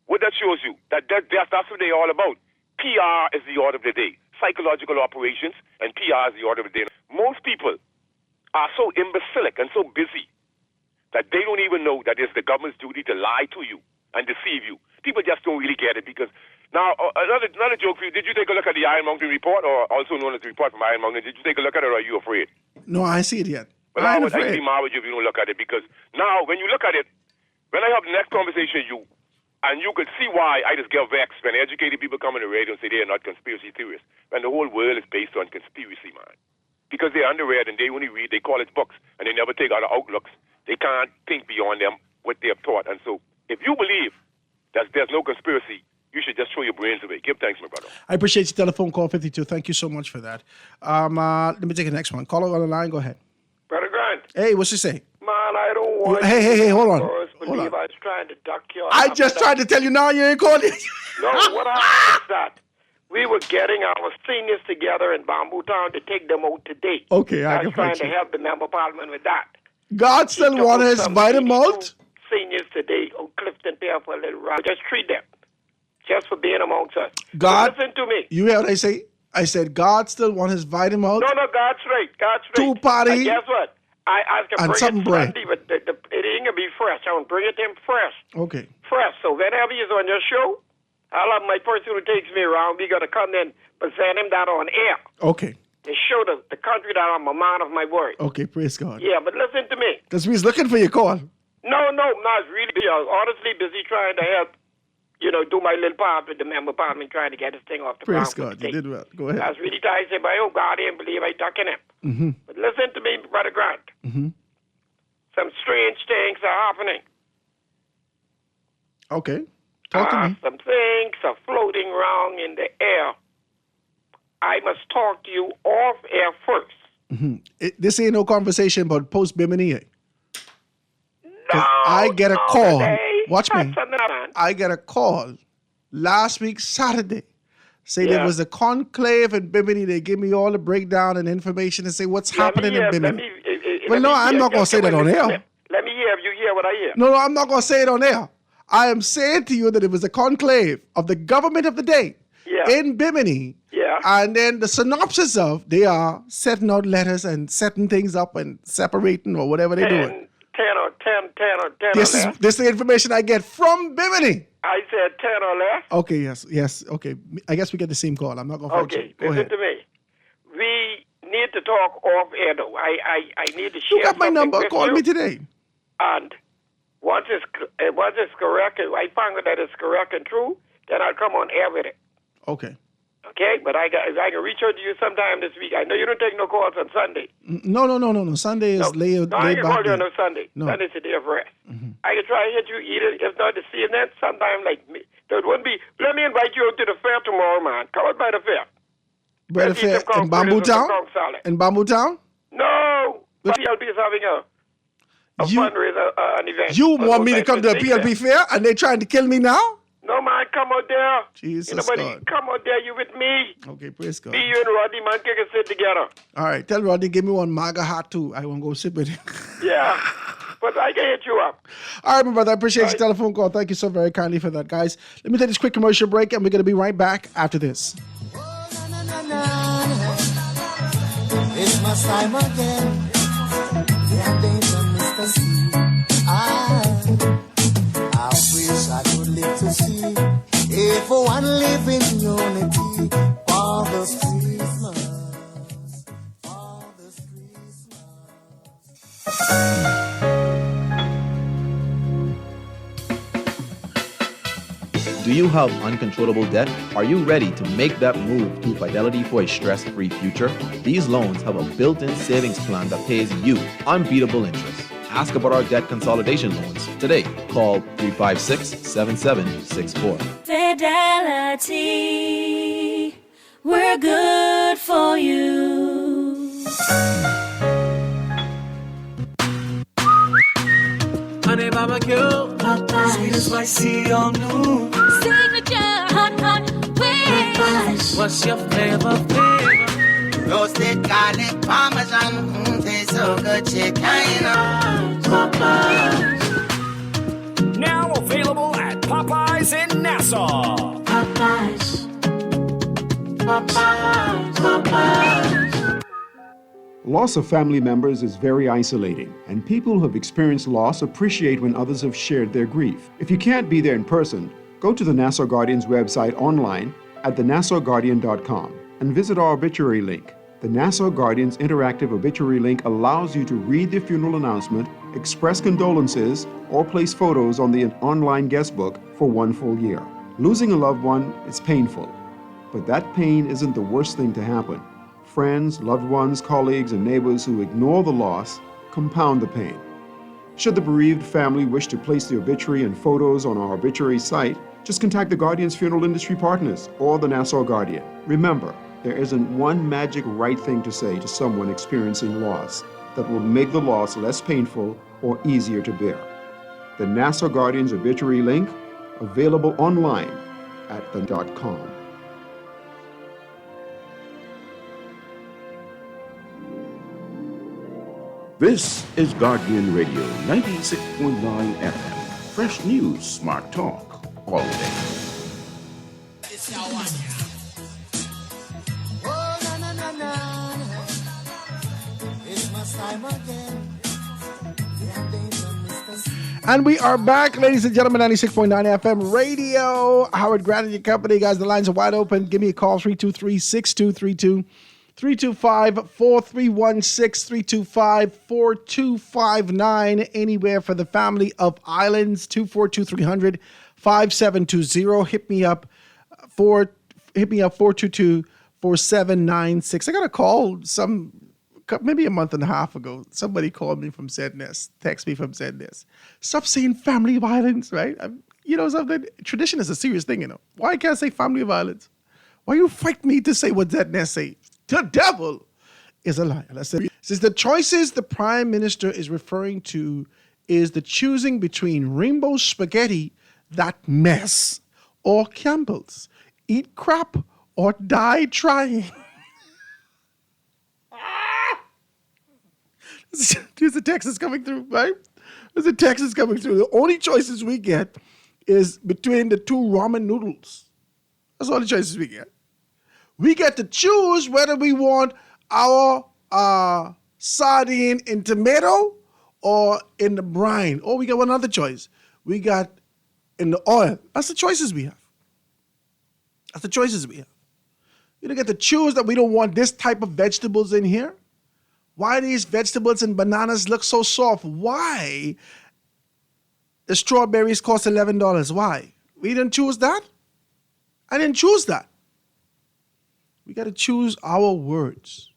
What that shows you, that's what they're all about. PR is the order of the day. Psychological operations and PR is the order of the day. Most people are so imbecilic and so busy that they don't even know that it's the government's duty to lie to you and deceive you. People just don't really get it because now another joke for you. Did you take a look at the Iron Mountain report, or also known as the report from Iron Mountain? Did you take a look at it, or are you afraid? No, I see it yet. Well, I would be mad with you if you don't look at it, because now when you look at it, when I have the next conversation with you, and you could see why I just get vexed when educated people come on the radio and say they are not conspiracy theorists, when the whole world is based on conspiracy, man. Because they're underread and they only read, they call it books, and they never take out the outlooks. They can't think beyond them, what they have taught. And so if you believe that there's no conspiracy, you should just throw your brains away. Give thanks, my brother. I appreciate your telephone call, 52. Thank you so much for that. Let me take the next one. Caller on the line, go ahead. Brother Grant. Hey, what's she say? Man, I don't want Hey, hold on. Believe I was trying to duck you. I just tried to tell you now you ain't calling. No, what happened is that we were getting our seniors together in Bamboo Town to take them out today. Okay, I was can trying find to you. help the member of parliament with that. God still want us invite him out? Seniors today on Clifton Pier for a little ride. Just treat them. Just for being amongst us. God, But listen to me. You hear what I say? I said God still want his invite him out? No, God's right. God's right. Two party. And guess what? I can and bring something it bread. Sunday, but it ain't gonna be fresh. I want to bring it to him fresh. Okay. Fresh. So whenever he's on your show, I'll have my person who takes me around. We gotta come in, present him that on air. Okay. To show the country that I'm a man of my word. Okay, praise God. Yeah, but listen to me. Because we was looking for your call. No, it's really busy. I was honestly busy trying to help, do my little part with the member parliament, trying to get this thing off the ground. Praise God. You did well. Go ahead. I was really tired. I said, but oh, God, I didn't believe I ducking him. Mm-hmm. But listen to me, Brother Grant. Mm-hmm. Some strange things are happening. Okay. Talk to me. Some things are floating around in the air. I must talk to you off air first. Mm-hmm. This ain't no conversation about post Bimini. No, I get a call. Watch me. Something on. I got a call last week, Saturday. Say there Yeah. was a conclave in Bimini. They give me all the breakdown and information and say what's happening in Bimini. Well, no, I'm not going to say that on air. Let me hear if you hear what I hear. No, I'm not going to say it on air. I am saying to you that it was a conclave of the government of the day in Bimini. Yeah. And then the synopsis of they are setting out letters and setting things up and separating or whatever they're doing. 10 or 10 This or is less. this is the information I get from Bimini. I said 10 or less. Okay, yes, okay. I guess we get the same call. I'm not going to fight Okay, you. Go listen ahead. to me. We need to talk off air, though. I need to share You got my something number. with Call you. me today. And once it's correct, I find that it's correct and true, then I'll come on air with it. Okay. Okay? But if I can reach out to you sometime this week. I know you don't take no calls on Sunday. No. Sunday is laid No, I can back. call you on day. no Sunday. No. Sunday's a day of rest. I can try to hit you either, if not this evening, sometime like me. So it wouldn't be. Let me invite you to the fair tomorrow, man. Come out by the fair. Brother Let's eat Fair some corn in Bamboo fritters and Town? some corn salad. In Bamboo Town? No! PLP is having a fundraiser, an event. You for want me to those come to a guys PLP fair and they trying to kill me now? No, man, come out there. Jesus Nobody, God. come out there, you with me. Okay, praise God. Me, you, and Rodney, man, can sit together. All right, tell Rodney, give me one MAGA hat too. I want to go sit with him. Yeah. But I can hit you up. All right, my brother, I appreciate your telephone call. Thank you so very kindly for that, guys. Let me take this quick commercial break and we're going to be right back after this. Christmas time again. Yeah, danger, Mr. C. I wish I could live to see everyone live in unity. Father's Christmas. Father's Do you have uncontrollable debt? Are you ready to make that move to Fidelity for a stress-free future? These loans have a built-in savings plan that pays you unbeatable interest. Ask about our debt consolidation loans today. Call 356-7764. Fidelity, we're good for you. Honey barbecue, sweet and spicy on new. Signature hot wings. What's your flavor? Roasted garlic parmesan, tastes so good, chicken. Now available at Popeyes in Nassau. Popeyes. Loss of family members is very isolating, and people who have experienced loss appreciate when others have shared their grief. If you can't be there in person, go to the Nassau Guardian's website online at thenassauguardian.com and visit our obituary link. The Nassau Guardian's interactive obituary link allows you to read the funeral announcement, express condolences, or place photos on the online guest book for 1 full year. Losing a loved one is painful, but that pain isn't the worst thing to happen. Friends, loved ones, colleagues, and neighbors who ignore the loss compound the pain. Should the bereaved family wish to place the obituary and photos on our obituary site, just contact the Guardian's funeral industry partners or the Nassau Guardian. Remember, there isn't one magic right thing to say to someone experiencing loss that will make the loss less painful or easier to bear. The Nassau Guardian's obituary link, available online at the.com. This is Guardian Radio 96.9 FM. Fresh news, smart talk, all day. Christmas time again. Yeah, danger, Mr. C. And we are back, ladies and gentlemen, 96.9 FM radio. Howard Grant and your company, guys. The lines are wide open. Give me a call, 323-6232. 325-4316, 325-4259, anywhere for the family of Islands, 242-300-5720. Hit me up 422-4796. I got a call maybe a month and a half ago. Somebody called me from Zedness, text me from Zedness. Stop saying family of Islands, right? You know something? Tradition is a serious thing, you know. Why can't I say family of Islands? Why you fight me to say what Zedness say? The devil is a liar. Let's say, since the choices the prime minister is referring to is the choosing between Rainbow Spaghetti, that mess, or Campbell's. Eat crap or die trying. There's a text that's coming through, right? There's a text that's coming through. The only choices we get is between the two ramen noodles. That's all the choices we get. We get to choose whether we want our sardine in tomato or in the brine. Or we got one other choice. We got in the oil. That's the choices we have. That's the choices we have. You don't get to choose that we don't want this type of vegetables in here. Why these vegetables and bananas look so soft? Why the strawberries cost $11? Why? We didn't choose that. I didn't choose that. We got to choose our words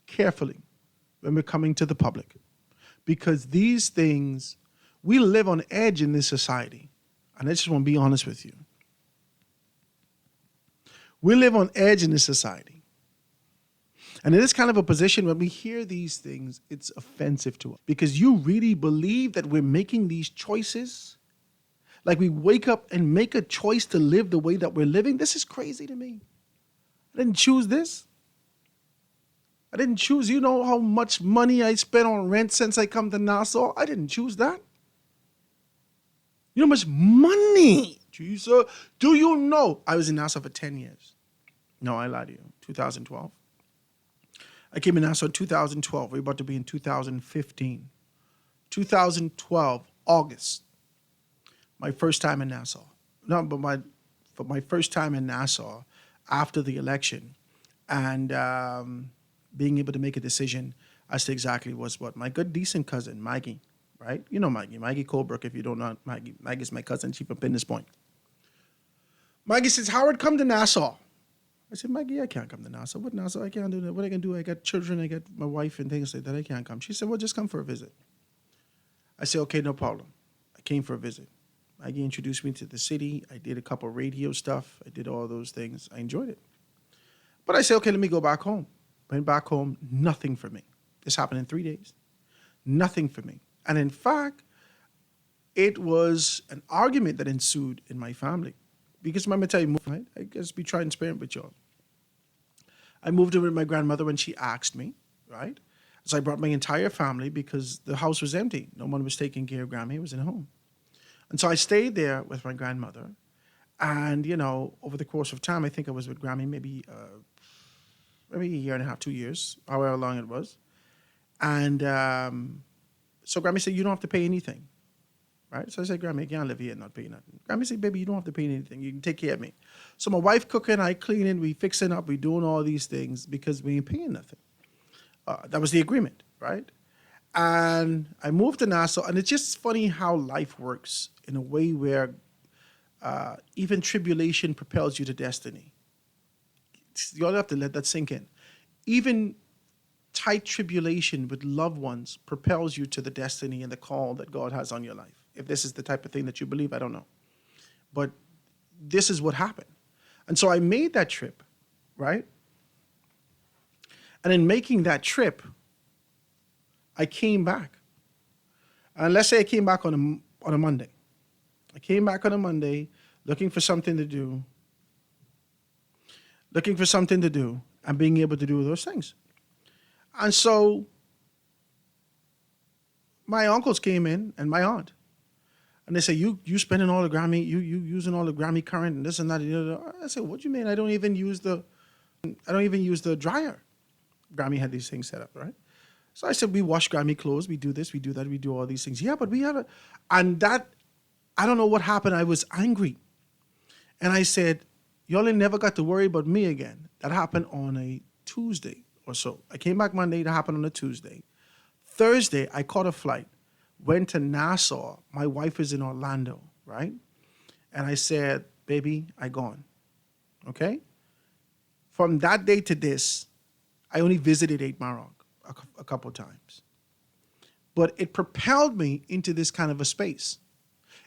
carefully when we're coming to the public. Because these things, we live on edge in this society. And I just want to be honest with you. We live on edge in this society. And in this kind of a position, when we hear these things, it's offensive to us. Because you really believe that we're making these choices? Like we wake up and make a choice to live the way that we're living? This is crazy to me. I didn't choose this. I didn't choose, you know how much money I spent on rent since I come to Nassau? I didn't choose that. You know how much money? Jesus, do you know? I was in Nassau for 10 years. No, I lied to you. 2012. I came in Nassau in 2012. We're about to be in 2015. 2012, August. My first time in Nassau. No, but my first time in Nassau after the election. And being able to make a decision as to exactly was what. My good, decent cousin, Maggie, right? You know Maggie. Maggie Colebrook, if you don't know Maggie. Maggie's my cousin. She's from Pinnis Point. Maggie says, Howard, come to Nassau. I said, Maggie, I can't come to Nassau. What Nassau? I can't do that. What I can do? I got children. I got my wife and things like that. I can't come. She said, well, just come for a visit. I said, okay, no problem. I came for a visit. Maggie introduced me to the city. I did a couple of radio stuff. I did all those things. I enjoyed it. But I said, okay, let me go back home. Went back home, nothing for me. This happened in 3 days. Nothing for me. And in fact, it was an argument that ensued in my family. Because let me tell you, right? I guess be transparent with y'all. I moved in with my grandmother when she asked me, right? So I brought my entire family because the house was empty. No one was taking care of Grammy. It was in home. And so I stayed there with my grandmother. And, you know, over the course of time, I think I was with Grammy maybe a year and a half, 2 years, however long it was. And so Grammy said, you don't have to pay anything. Right? So I said, Grammy, I can't live here and not pay nothing. Grammy said, baby, you don't have to pay anything. You can take care of me. So my wife cooking, I cleaning, we fixing up, we doing all these things because we ain't paying nothing. That was the agreement, right? And I moved to Nassau, and it's just funny how life works in a way where even tribulation propels you to destiny. You all have to let that sink in. Even tight tribulation with loved ones propels you to the destiny and the call that God has on your life. If this is the type of thing that you believe, I don't know. But this is what happened. And so I made that trip, right? And in making that trip, I came back. And let's say I came back on a Monday. I came back on a Monday looking for something to do. And being able to do those things. And so my uncles came in and my aunt. And they say, you spending all the Grammy, you using all the Grammy current and this and that. I said, what do you mean? I don't even use the dryer. Grammy had these things set up, right? So I said, we wash Grammy clothes, we do this, we do that, we do all these things. Yeah, but we have and that, I don't know what happened. I was angry. And I said, y'all ain't never got to worry about me again. That happened on a Tuesday or so. I came back Monday, that happened on a Tuesday. Thursday, I caught a flight, went to Nassau. My wife is in Orlando, right? And I said, baby, I gone, okay? From that day to this, I only visited 8 Mile Rock a couple of times. But it propelled me into this kind of a space.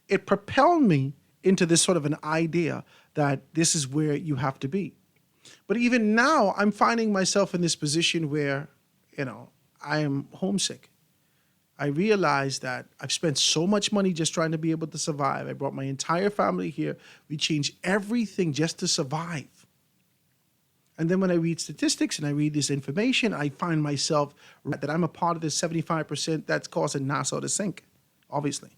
It propelled me into this sort of an idea that this is where you have to be. But even now, I'm finding myself in this position where, you know, I am homesick. I realized that I've spent so much money just trying to be able to survive. I brought my entire family here. We changed everything just to survive. And then when I read statistics and I read this information, I find myself that I'm a part of the 75% that's causing Nassau to sink, obviously.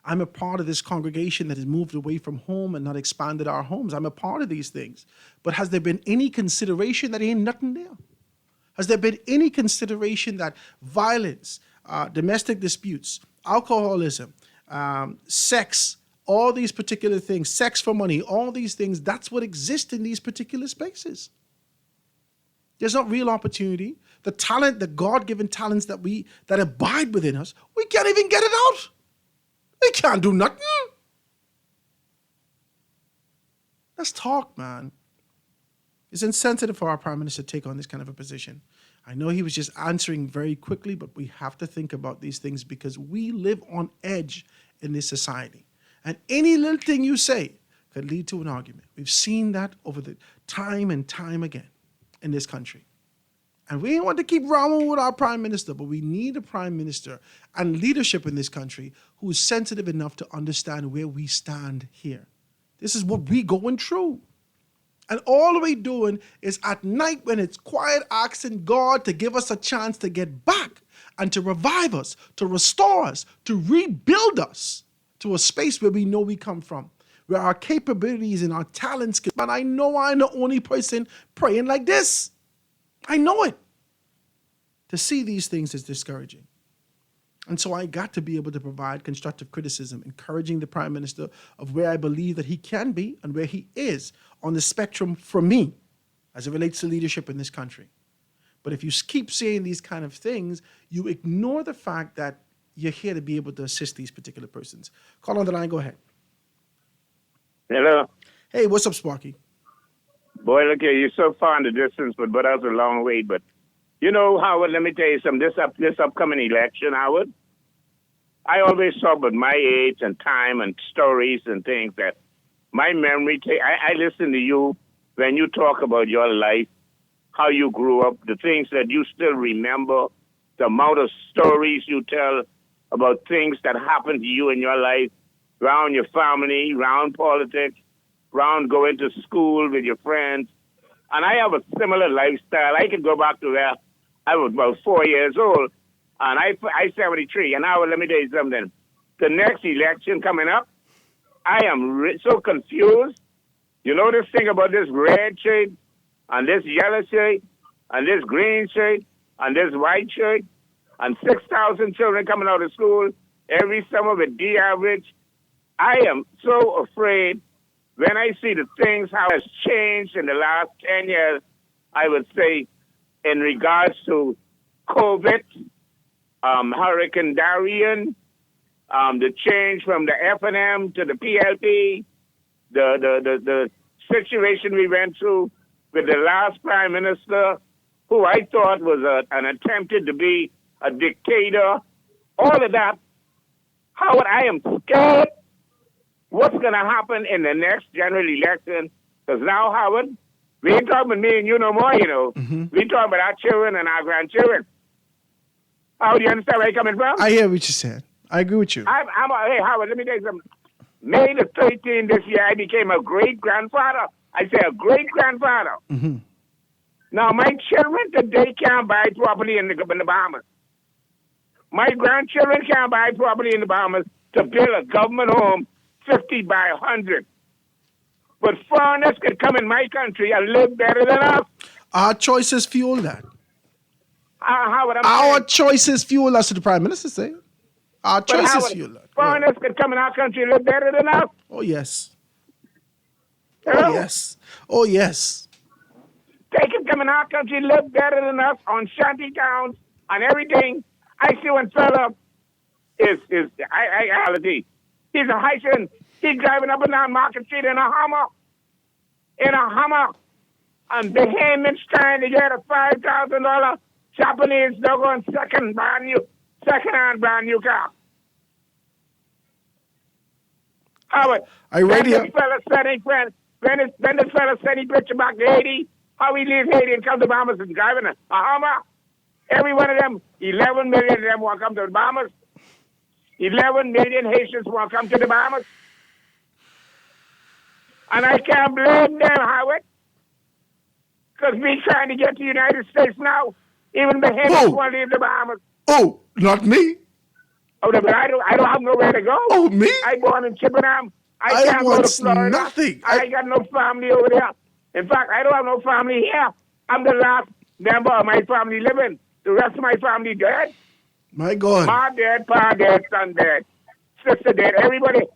I'm a part of this congregation that has moved away from home and not expanded our homes. I'm a part of these things. But has there been any consideration that ain't nothing there? Has there been any consideration that violence, domestic disputes, alcoholism, sex, all these particular things, sex for money, all these things, that's what exists in these particular spaces. There's not real opportunity. The talent, the God-given talents that abide within us, we can't even get it out. We can't do nothing. Let's talk, man. It's insensitive for our Prime Minister to take on this kind of a position. I know he was just answering very quickly, but we have to think about these things because we live on edge in this society. And any little thing you say could lead to an argument. We've seen that over the time and time again in this country. And we ain't want to keep rowing with our Prime Minister, but we need a Prime Minister and leadership in this country who is sensitive enough to understand where we stand here. This is what we going through. And all we're doing is at night when it's quiet, asking God to give us a chance to get back and to revive us, to restore us, to rebuild us to a space where we know we come from, where our capabilities and our talents can. But I know I'm the only person praying like this. I know it. To see these things is discouraging. And so I got to be able to provide constructive criticism, encouraging the Prime Minister of where I believe that he can be and where he is on the spectrum for me as it relates to leadership in this country. But if you keep saying these kind of things, you ignore the fact that you're here to be able to assist these particular persons. Call on the line, go ahead. Hello. Hey, what's up, Sparky? Boy, look here, you're so far in the distance, but that was a long way. But you know, Howard, let me tell you something. This upcoming election, Howard, I always talk about my age and time and stories and things that my memory, I listen to you when you talk about your life, how you grew up, the things that you still remember, the amount of stories you tell about things that happened to you in your life, around your family, around politics, around going to school with your friends. And I have a similar lifestyle. I can go back to where I was about 4 years old, and I 73. And now let me tell you something. The next election coming up, I am so confused. You know this thing about this red shirt, and this yellow shirt, and this green shirt, and this white shirt, and 6,000 children coming out of school every summer with D average. I am so afraid when I see the things, how it's changed in the last 10 years, I would say, in regards to COVID, Hurricane Darian, the change from the F&M to the PLP, the situation we went through with the last Prime Minister, who I thought was an attempted to be a dictator, all of that. Howard, I am scared what's going to happen in the next general election, because now, Howard, we ain't talking about me and you no more, you know. Mm-hmm. We talking about our children and our grandchildren. How do you understand where I'm coming from? I hear what you said. I agree with you. Hey, Howard, let me tell you something. May the 13th this year, I became a great-grandfather. I say a great-grandfather. Mm-hmm. Now, my children today can't buy property in the Bahamas. My grandchildren can't buy property in the Bahamas to build a government home 50 by 100. But foreigners can come in my country and live better than us. Our choices fuel that. Howard, our choices fuel us, to the Prime Minister say. Our choices fuel that. Foreigners can come in our country and live better than us. Oh, yes. Hello? Oh, yes. Oh, yes. They can come in our country and live better than us on shanty towns and everything. I see one fella is reality. He's a Haitian. He's driving up and down Market Street in a Hummer. And behind him trying to get a $5,000 Japanese doggone second-hand brand new car. Howard, when this fella sent his picture back to Haiti, how he leaves Haiti and comes to Bahamas and driving a Hummer Every one of them, 11 million of them want to come to the Bahamas. 11 million Haitians want to come to the Bahamas. And I can't blame them, Howard. Because we trying to get to the United States now. Even the Haitians want to leave the Bahamas. Oh, not me. Oh, but I don't have nowhere to go. Oh, me? I born in Chippenham. I can't go to Florida. Nothing. I got no family over there. In fact, I don't have no family here. I'm the last member of my family living. The rest of my family dead. My God. Ma dead, pa dead, son dead, sister dead. Everybody.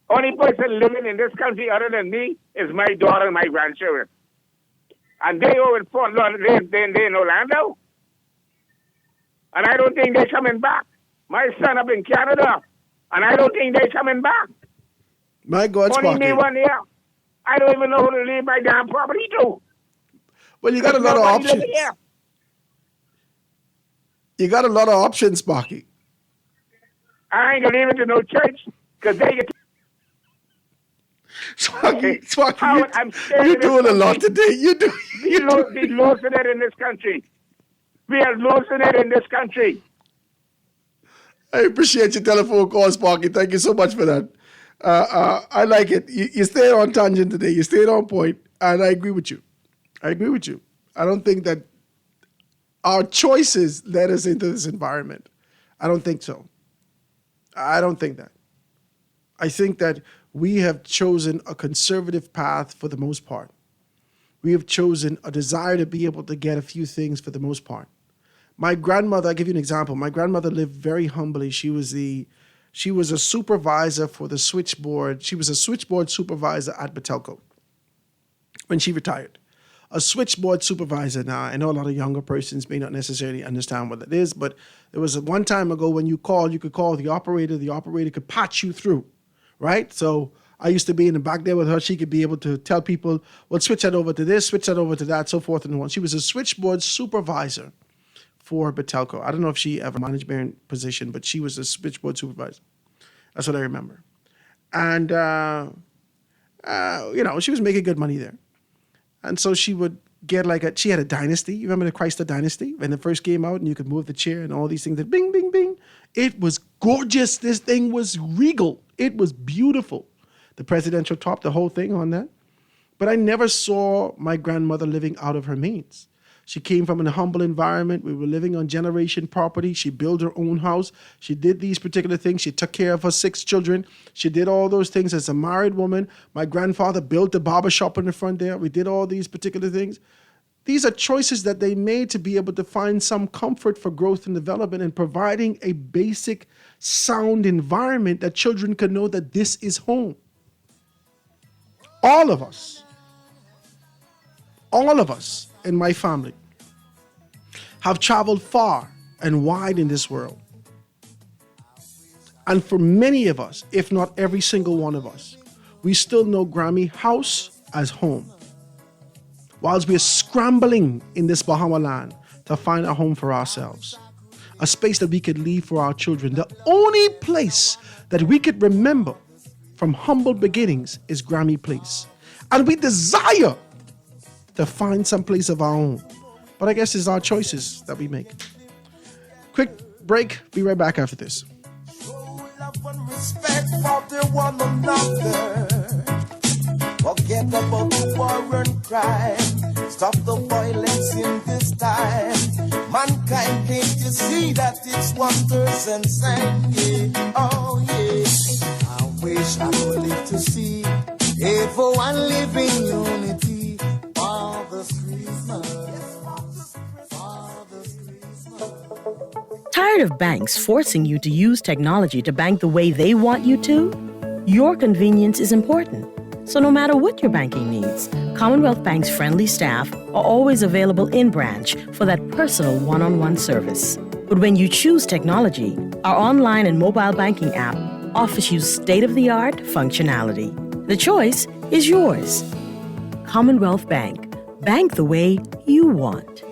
Only person living in this country other than me is my daughter and my grandchildren. And they over in Fort Lauderdale, they in Orlando. And I don't think they're coming back. My son up in Canada, and I don't think they're coming back. My God, Only Sparky. me one here. I don't even know who to leave my damn property to. Well, you got a lot of options. You got a lot of options, Sparky. I ain't gonna leave it to no church, because they get... Sparky, Howard, you're doing a lot today. We losing it in this country. We are losing it in this country. I appreciate your telephone call, Sparky. Thank you so much for that. I like it. You stayed on tangent today. You stayed on point, and I agree with you. I don't think that our choices led us into this environment. I don't think so. I don't think that. I think that we have chosen a conservative path for the most part. We have chosen a desire to be able to get a few things for the most part. My grandmother, I'll give you an example. My grandmother lived very humbly. She was a supervisor for the switchboard. She was a switchboard supervisor at Betelco when she retired. A switchboard supervisor. Now, I know a lot of younger persons may not necessarily understand what that is, but there was one time ago when you could call the operator could patch you through, right? So I used to be in the back there with her. She could be able to tell people, well, switch that over to this, switch that over to that, so forth and so on. She was a switchboard supervisor for Betelco. I don't know if she ever managed management position, but she was a switchboard supervisor. That's what I remember. And, she was making good money there. And so she would get she had a dynasty. You remember the Chrysler Dynasty? When it first came out and you could move the chair and all these things. That bing, bing, bing. It was gorgeous. This thing was regal. It was beautiful. The presidential top, the whole thing on that. But I never saw my grandmother living out of her means. She came from a humble environment. We were living on generation property. She built her own house. She did these particular things. She took care of her 6 children. She did all those things as a married woman. My grandfather built a barber shop in the front there. We did all these particular things. These are choices that they made to be able to find some comfort for growth and development and providing a basic sound environment that children can know that this is home. All of us in my family have traveled far and wide in this world. And for many of us, if not every single one of us, we still know Grammy house as home. Whilst we are scrambling in this Bahama land to find a home for ourselves, a space that we could leave for our children, the only place that we could remember from humble beginnings is Grammy Place. And we desire to find some place of our own. But I guess it's our choices that we make. Quick break. Be right back after this. Respect for the one another. Forget about the war and crime. Stop the violence in this time. Mankind, can't you see that it's wonders and sign? Yeah. Oh yeah. I wish I could live to see everyone live in unity. Father's Christmas. Tired of banks forcing you to use technology to bank the way they want you to? Your convenience is important. So no matter what your banking needs, Commonwealth Bank's friendly staff are always available in branch for that personal one-on-one service. But when you choose technology, our online and mobile banking app offers you state-of-the-art functionality. The choice is yours. Commonwealth Bank. Bank the way you want.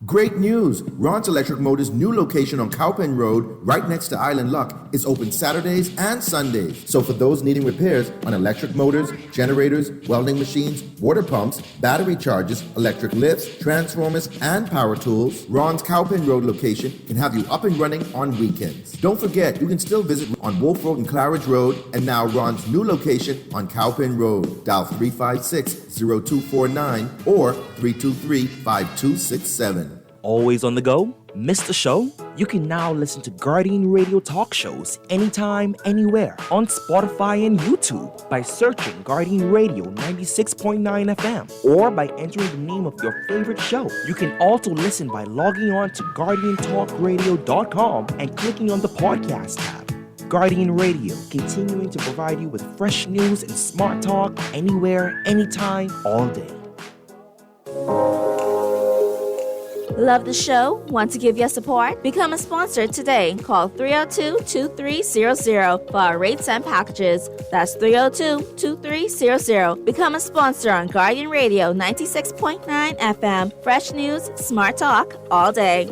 Great news! Ron's Electric Motors' new location on Cowpen Road, right next to Island Luck, is open Saturdays and Sundays. So for those needing repairs on electric motors, generators, welding machines, water pumps, battery chargers, electric lifts, transformers, and power tools, Ron's Cowpen Road location can have you up and running on weekends. Don't forget, you can still visit on Wolf Road and Claridge Road, and now Ron's new location on Cowpen Road. Dial 356-0249 or 323-5267. Always on the go? Missed the show? You can now listen to Guardian Radio talk shows anytime, anywhere on Spotify and YouTube by searching Guardian Radio 96.9 FM or by entering the name of your favorite show. You can also listen by logging on to GuardianTalkRadio.com and clicking on the podcast tab. Guardian Radio, continuing to provide you with fresh news and smart talk anywhere, anytime, all day. Love the show? Want to give your support? Become a sponsor today. Call 302-2300 for our rates and packages. That's 302-2300. Become a sponsor on Guardian Radio 96.9 FM. Fresh news, smart talk, all day.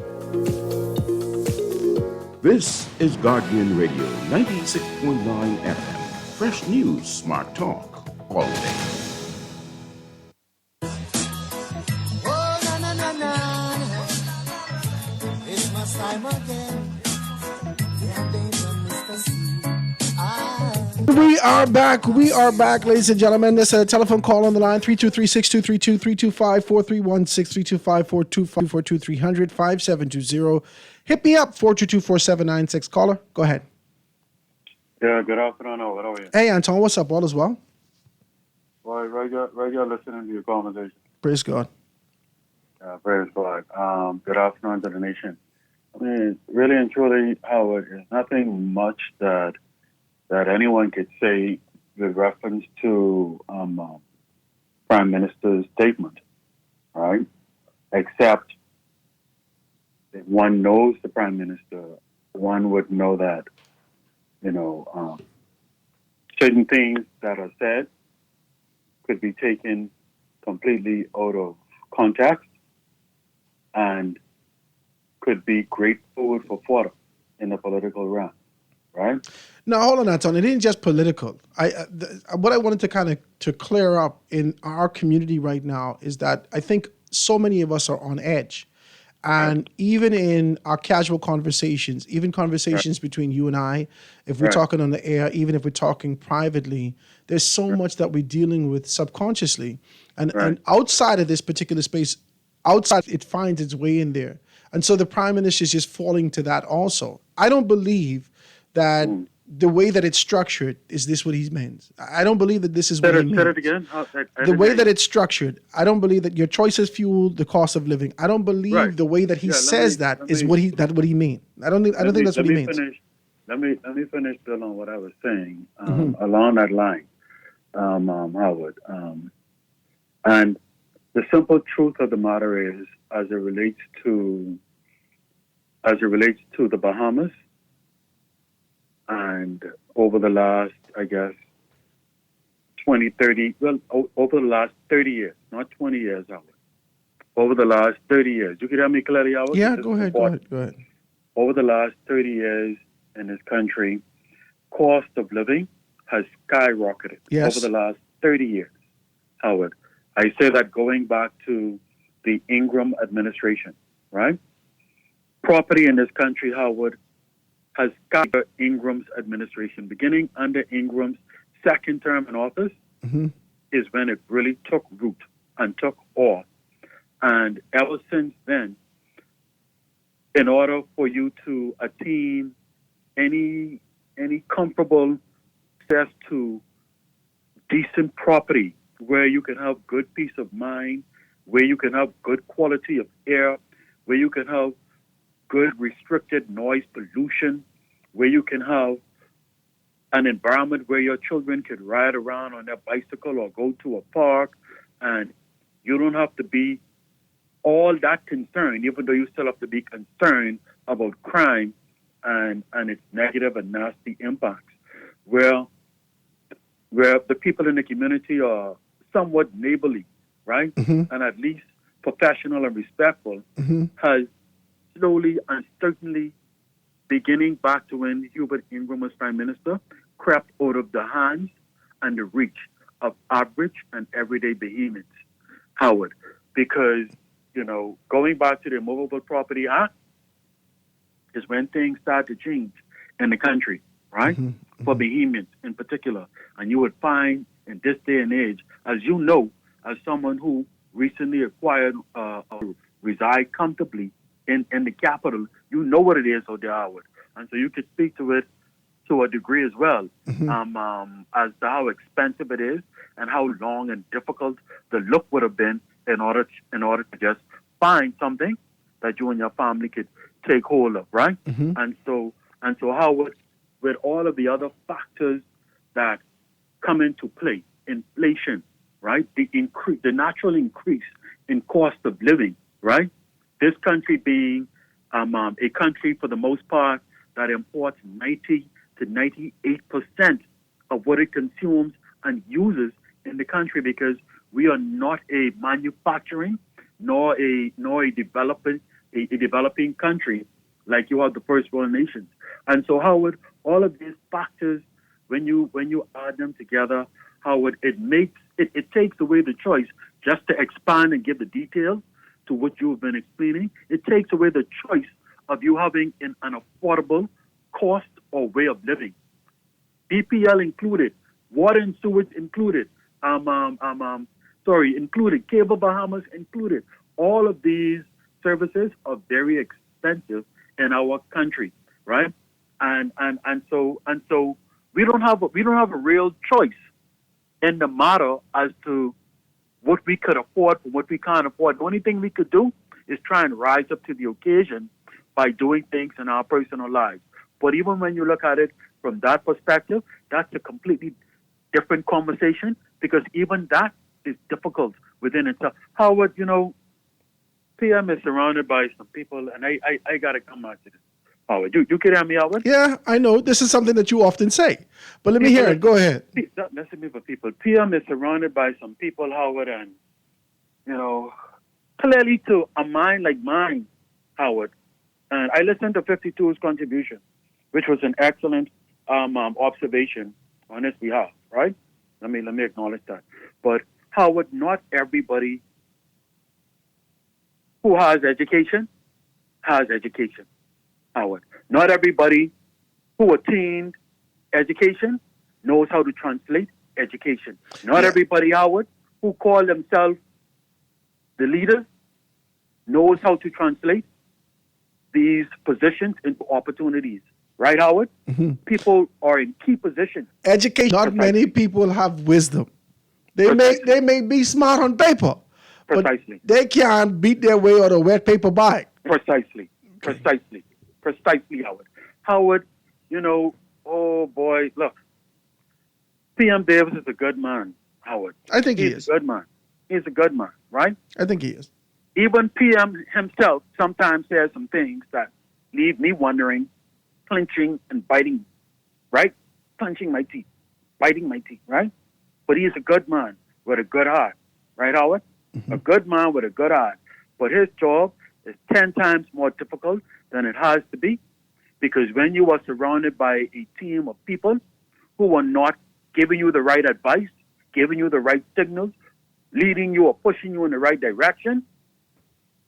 This is Guardian Radio 96.9 FM. Fresh news, smart talk, all day. Time again. We are back, ladies and gentlemen. There's a telephone call on the line, 323-6232, 325-4316, 325-425-42300, 5720. Hit me up, 422-4796. Caller, go ahead. Yeah, good afternoon. How are you? Hey, Anton, what's up? All is well? Well, regular listening to your conversation. Praise God. Praise God. Good afternoon to the nation. I mean, really and truly, Howard, there's nothing much that anyone could say with reference to Prime Minister's statement, right? Except if one knows the Prime Minister, one would know that, certain things that are said could be taken completely out of context and could be great food for fodder in the political realm, right? Now, hold on, Anton. It isn't just political. What I wanted to kind of to clear up in our community right now is that I think so many of us are on edge. And even in our casual conversations, even conversations between you and I, if we're talking on the air, even if we're talking privately, there's so much that we're dealing with subconsciously. And outside of this particular space, outside, it finds its way in there. And so the Prime Minister is just falling to that also. I don't believe that the way that it's structured, is this what he meant? I don't believe that this is what he meant. Said it again. The way that it's structured, I don't believe that your choices fuel the cost of living. I don't believe the way that he says that is what he means. I don't think that's what he means. Let me finish, Bill, on what I was saying along that line, Howard. And the simple truth of the matter is, as it relates to the Bahamas, and over the last, I guess, 20, 30, well, over the last 30 years, not 20 years, Howard. Over the last 30 years. You can hear me clearly, Howard? Yeah, go ahead. Over the last 30 years in this country, cost of living has skyrocketed over the last 30 years, Howard. I say that going back to the Ingram administration, right? Property in this country, Howard, has skyrocketed Ingram's administration. Beginning under Ingram's second term in office is when it really took root and took off. And ever since then, in order for you to attain any comfortable access to decent property where you can have good peace of mind, where you can have good quality of air, where you can have good restricted noise pollution, where you can have an environment where your children could ride around on their bicycle or go to a park, and you don't have to be all that concerned, even though you still have to be concerned about crime and its negative and nasty impacts, where the people in the community are somewhat neighborly, right? And at least professional and respectful, has slowly and certainly, beginning back to when Hubert Ingram was Prime Minister, crept out of the hands and the reach of average and everyday behemoths, Howard. Because, going back to the Movable Property Act is when things start to change in the country, right? For behemoths in particular. And you would find in this day and age, as you know, as someone who recently acquired reside comfortably in the capital, you know what it is out there, Howard. And so you could speak to it to a degree as well, as to how expensive it is and how long and difficult the look would have been in order to just find something that you and your family could take hold of, right? And so Howard, with all of the other factors that come into play, inflation, right? The natural increase in cost of living, right? This country being a country for the most part that imports 90 to 98% of what it consumes and uses in the country, because we are not a manufacturing nor a developing country like you are the first world nations. And so, Howard, all of these factors, when you add them together, Howard, it takes away the choice just to expand and give the details to what you've been explaining. It takes away the choice of you having an affordable cost or way of living. EPL included, water and sewage included, included, Cable Bahamas included. All of these services are very expensive in our country, right? And so we don't have a real choice in the matter as to what we could afford and what we can't afford. The only thing we could do is try and rise up to the occasion by doing things in our personal lives. But even when you look at it from that perspective, that's a completely different conversation, because even that is difficult within itself. Howard, PM is surrounded by some people, and I got to come back to this. Howard, you can hear me, Howard? Yeah, I know. This is something that you often say. But let me hear it. Go ahead. Listen to me for people. PM is surrounded by some people, Howard, and, clearly to a mind like mine, Howard. And I listened to 52's contribution, which was an excellent observation on his behalf, right? Let me acknowledge that. But, Howard, not everybody who has education, Howard. Not everybody who attained education knows how to translate education. Not everybody, Howard, who call themselves the leaders knows how to translate these positions into opportunities. Right, Howard? People are in key positions. Education. Not many people have wisdom. They may be smart on paper, Precisely. but they can't beat their way on a wet paper bag. Precisely, Howard. Howard, oh boy, look, PM Davis is a good man, Howard. I think he is. He's a good man. He's a good man, right? I think he is. Even PM himself sometimes says some things that leave me wondering, clenching and biting, right? Clenching my teeth, biting my teeth, right? But he is a good man with a good heart, right, Howard? A good man with a good heart. But his job is 10 times more difficult than it has to be, because when you are surrounded by a team of people who are not giving you the right advice, giving you the right signals, leading you or pushing you in the right direction,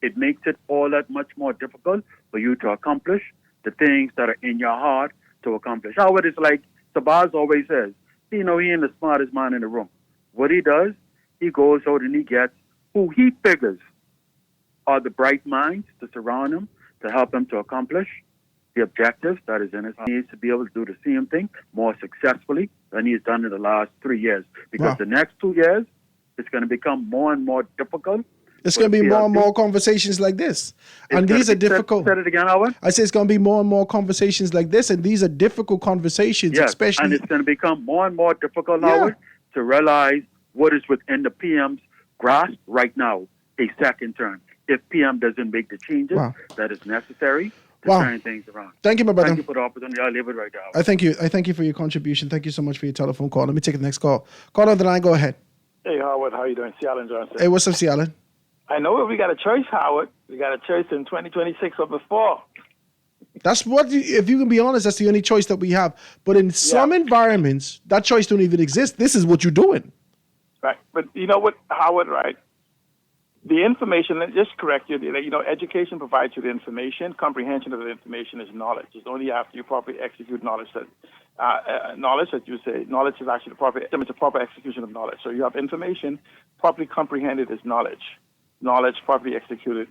it makes it all that much more difficult for you to accomplish the things that are in your heart to accomplish. Howard, it's like Sabaz always says, he ain't the smartest man in the room. What he does, he goes out and he gets who he figures are the bright minds to surround him, to help him to accomplish the objectives that is in his heart. He needs to be able to do the same thing more successfully than he's done in the last 3 years. Because the next 2 years, it's going to become more and more difficult. It's going to be more and more conversations like this. And these are difficult. Say it again, Howard? I say it's going to be more and more conversations like this, and these are difficult conversations, yes, especially. And it's going to become more and more difficult, Howard, to realize what is within the PM's grasp right now, a second term. If PM doesn't make the changes that is necessary to turn things around. Thank you, my brother. Thank you for the opportunity. I'll leave it right now. I thank you for your contribution. Thank you so much for your telephone call. Let me take the next call. Call on the line. Go ahead. Hey, Howard. How you doing? C. Allen Johnson. Hey, what's up, C. Allen? I know we got a choice, Howard. We got a choice in 2026 or before. That's what, if you can be honest, that's the only choice that we have. But in some environments, that choice don't even exist. This is what you're doing. Right. But you know what, Howard, right? The information, just correct you, education provides you the information. Comprehension of the information is knowledge. It's only after you properly execute knowledge that knowledge is actually it's a proper execution of knowledge. So you have information, properly comprehended is knowledge. Knowledge properly executed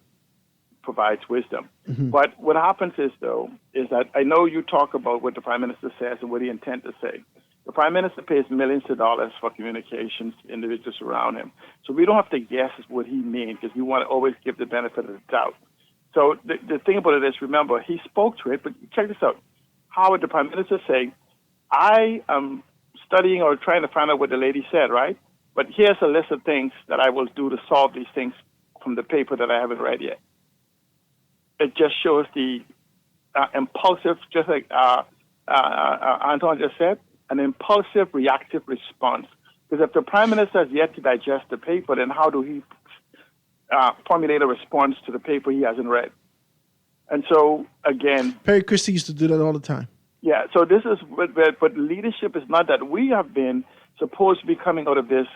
provides wisdom. Mm-hmm. But what happens is that I know you talk about what the Prime Minister says and what he intends to say. The Prime Minister pays millions of dollars for communications to individuals around him. So we don't have to guess what he means because we want to always give the benefit of the doubt. So the thing about it is, remember, he spoke to it, but check this out. How would the Prime Minister say, I am studying or trying to find out what the lady said, right? But here's a list of things that I will do to solve these things from the paper that I haven't read yet. It just shows the impulsive, just like Anton just said, an impulsive, reactive response. Because if the Prime Minister has yet to digest the paper, then how do he formulate a response to the paper he hasn't read? And so, again... Perry Christie used to do that all the time. Yeah, so this is... But leadership is not that. We have been supposed to be coming out of this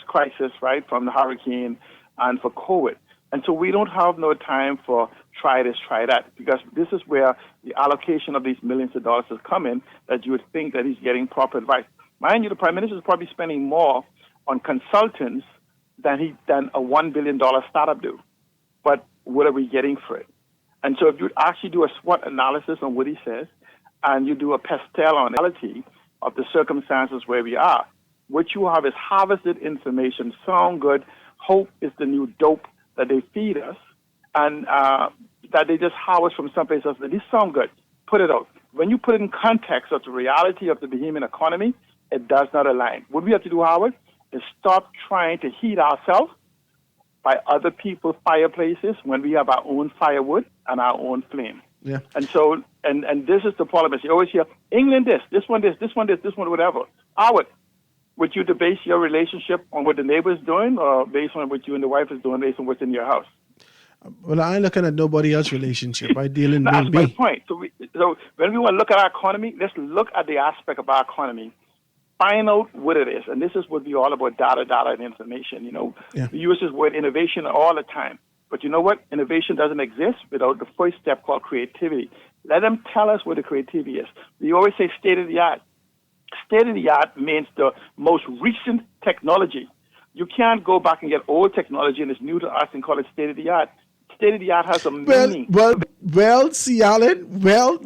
crisis, right, from the hurricane and for COVID. And so we don't have no time for try this, try that, because this is where the allocation of these millions of dollars is coming, that you would think that he's getting proper advice. Mind you, the Prime Minister is probably spending more on consultants than a $1 billion startup do. But what are we getting for it? And so if you actually do a SWOT analysis on what he says, and you do a pastel on reality of the circumstances where we are, what you have is harvested information, sound good, hope is the new dope that they feed us, and that they just harvest from someplace else. This sound good. Put it out. When you put it in context of the reality of the Bahamian economy, it does not align. What we have to do, Howard, is stop trying to heat ourselves by other people's fireplaces when we have our own firewood and our own flame. Yeah. And so, and this is the problem. Is you always hear, England this one whatever. Howard, would you base your relationship on what the neighbor is doing, or based on what you and the wife is doing, based on what's in your house? Well, I ain't looking at nobody else's relationship. I deal in That's my me. point. So when we want to look at our economy, let's look at the aspect of our economy, find out what it is. And this is what we all about, data, and information. We use this word innovation all the time. But you know what? Innovation doesn't exist without the first step called creativity. Let them tell us what the creativity is. We always say state-of-the-art. State-of-the-art means the most recent technology. You can't go back and get old technology and it's new to us and call it state-of-the-art. State-of-the-art has a meaning. Well, see, Alan,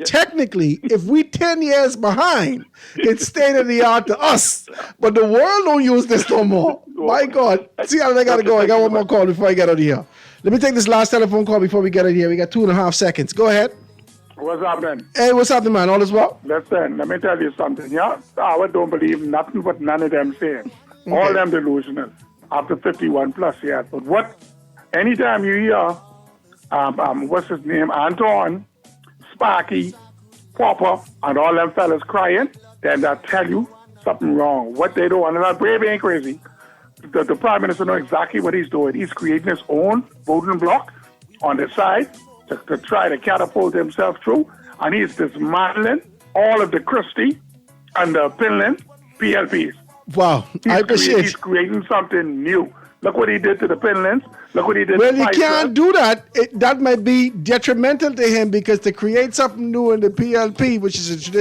technically, if we 10 years behind, it's state-of-the-art to us. But the world don't use this no more. My God. See, Alan, I got to go. I got one more call before I get out of here. Let me take this last telephone call before we get out of here. We got 2.5 seconds. Go ahead. What's happening? Hey, what's happening, man? All is well? Listen, let me tell you something. I don't believe nothing but none of them saying. Okay. All them delusional. After 51 plus, yeah. But anytime you hear, what's his name, Anton, Sparky, Popper, and all them fellas crying, then they'll tell you something wrong. What they do, and that baby ain't crazy. The Prime Minister knows exactly what he's doing. He's creating his own voting bloc on the side to try to catapult himself through, and he's dismantling all of the Christie and the Finland PLPs. Wow, I appreciate it. He's creating something new. Look what he did to the Finlands. Look what he did to Well, he Pfizer. can't do that. That might be detrimental to him because to create something new in the PLP, which is a traditional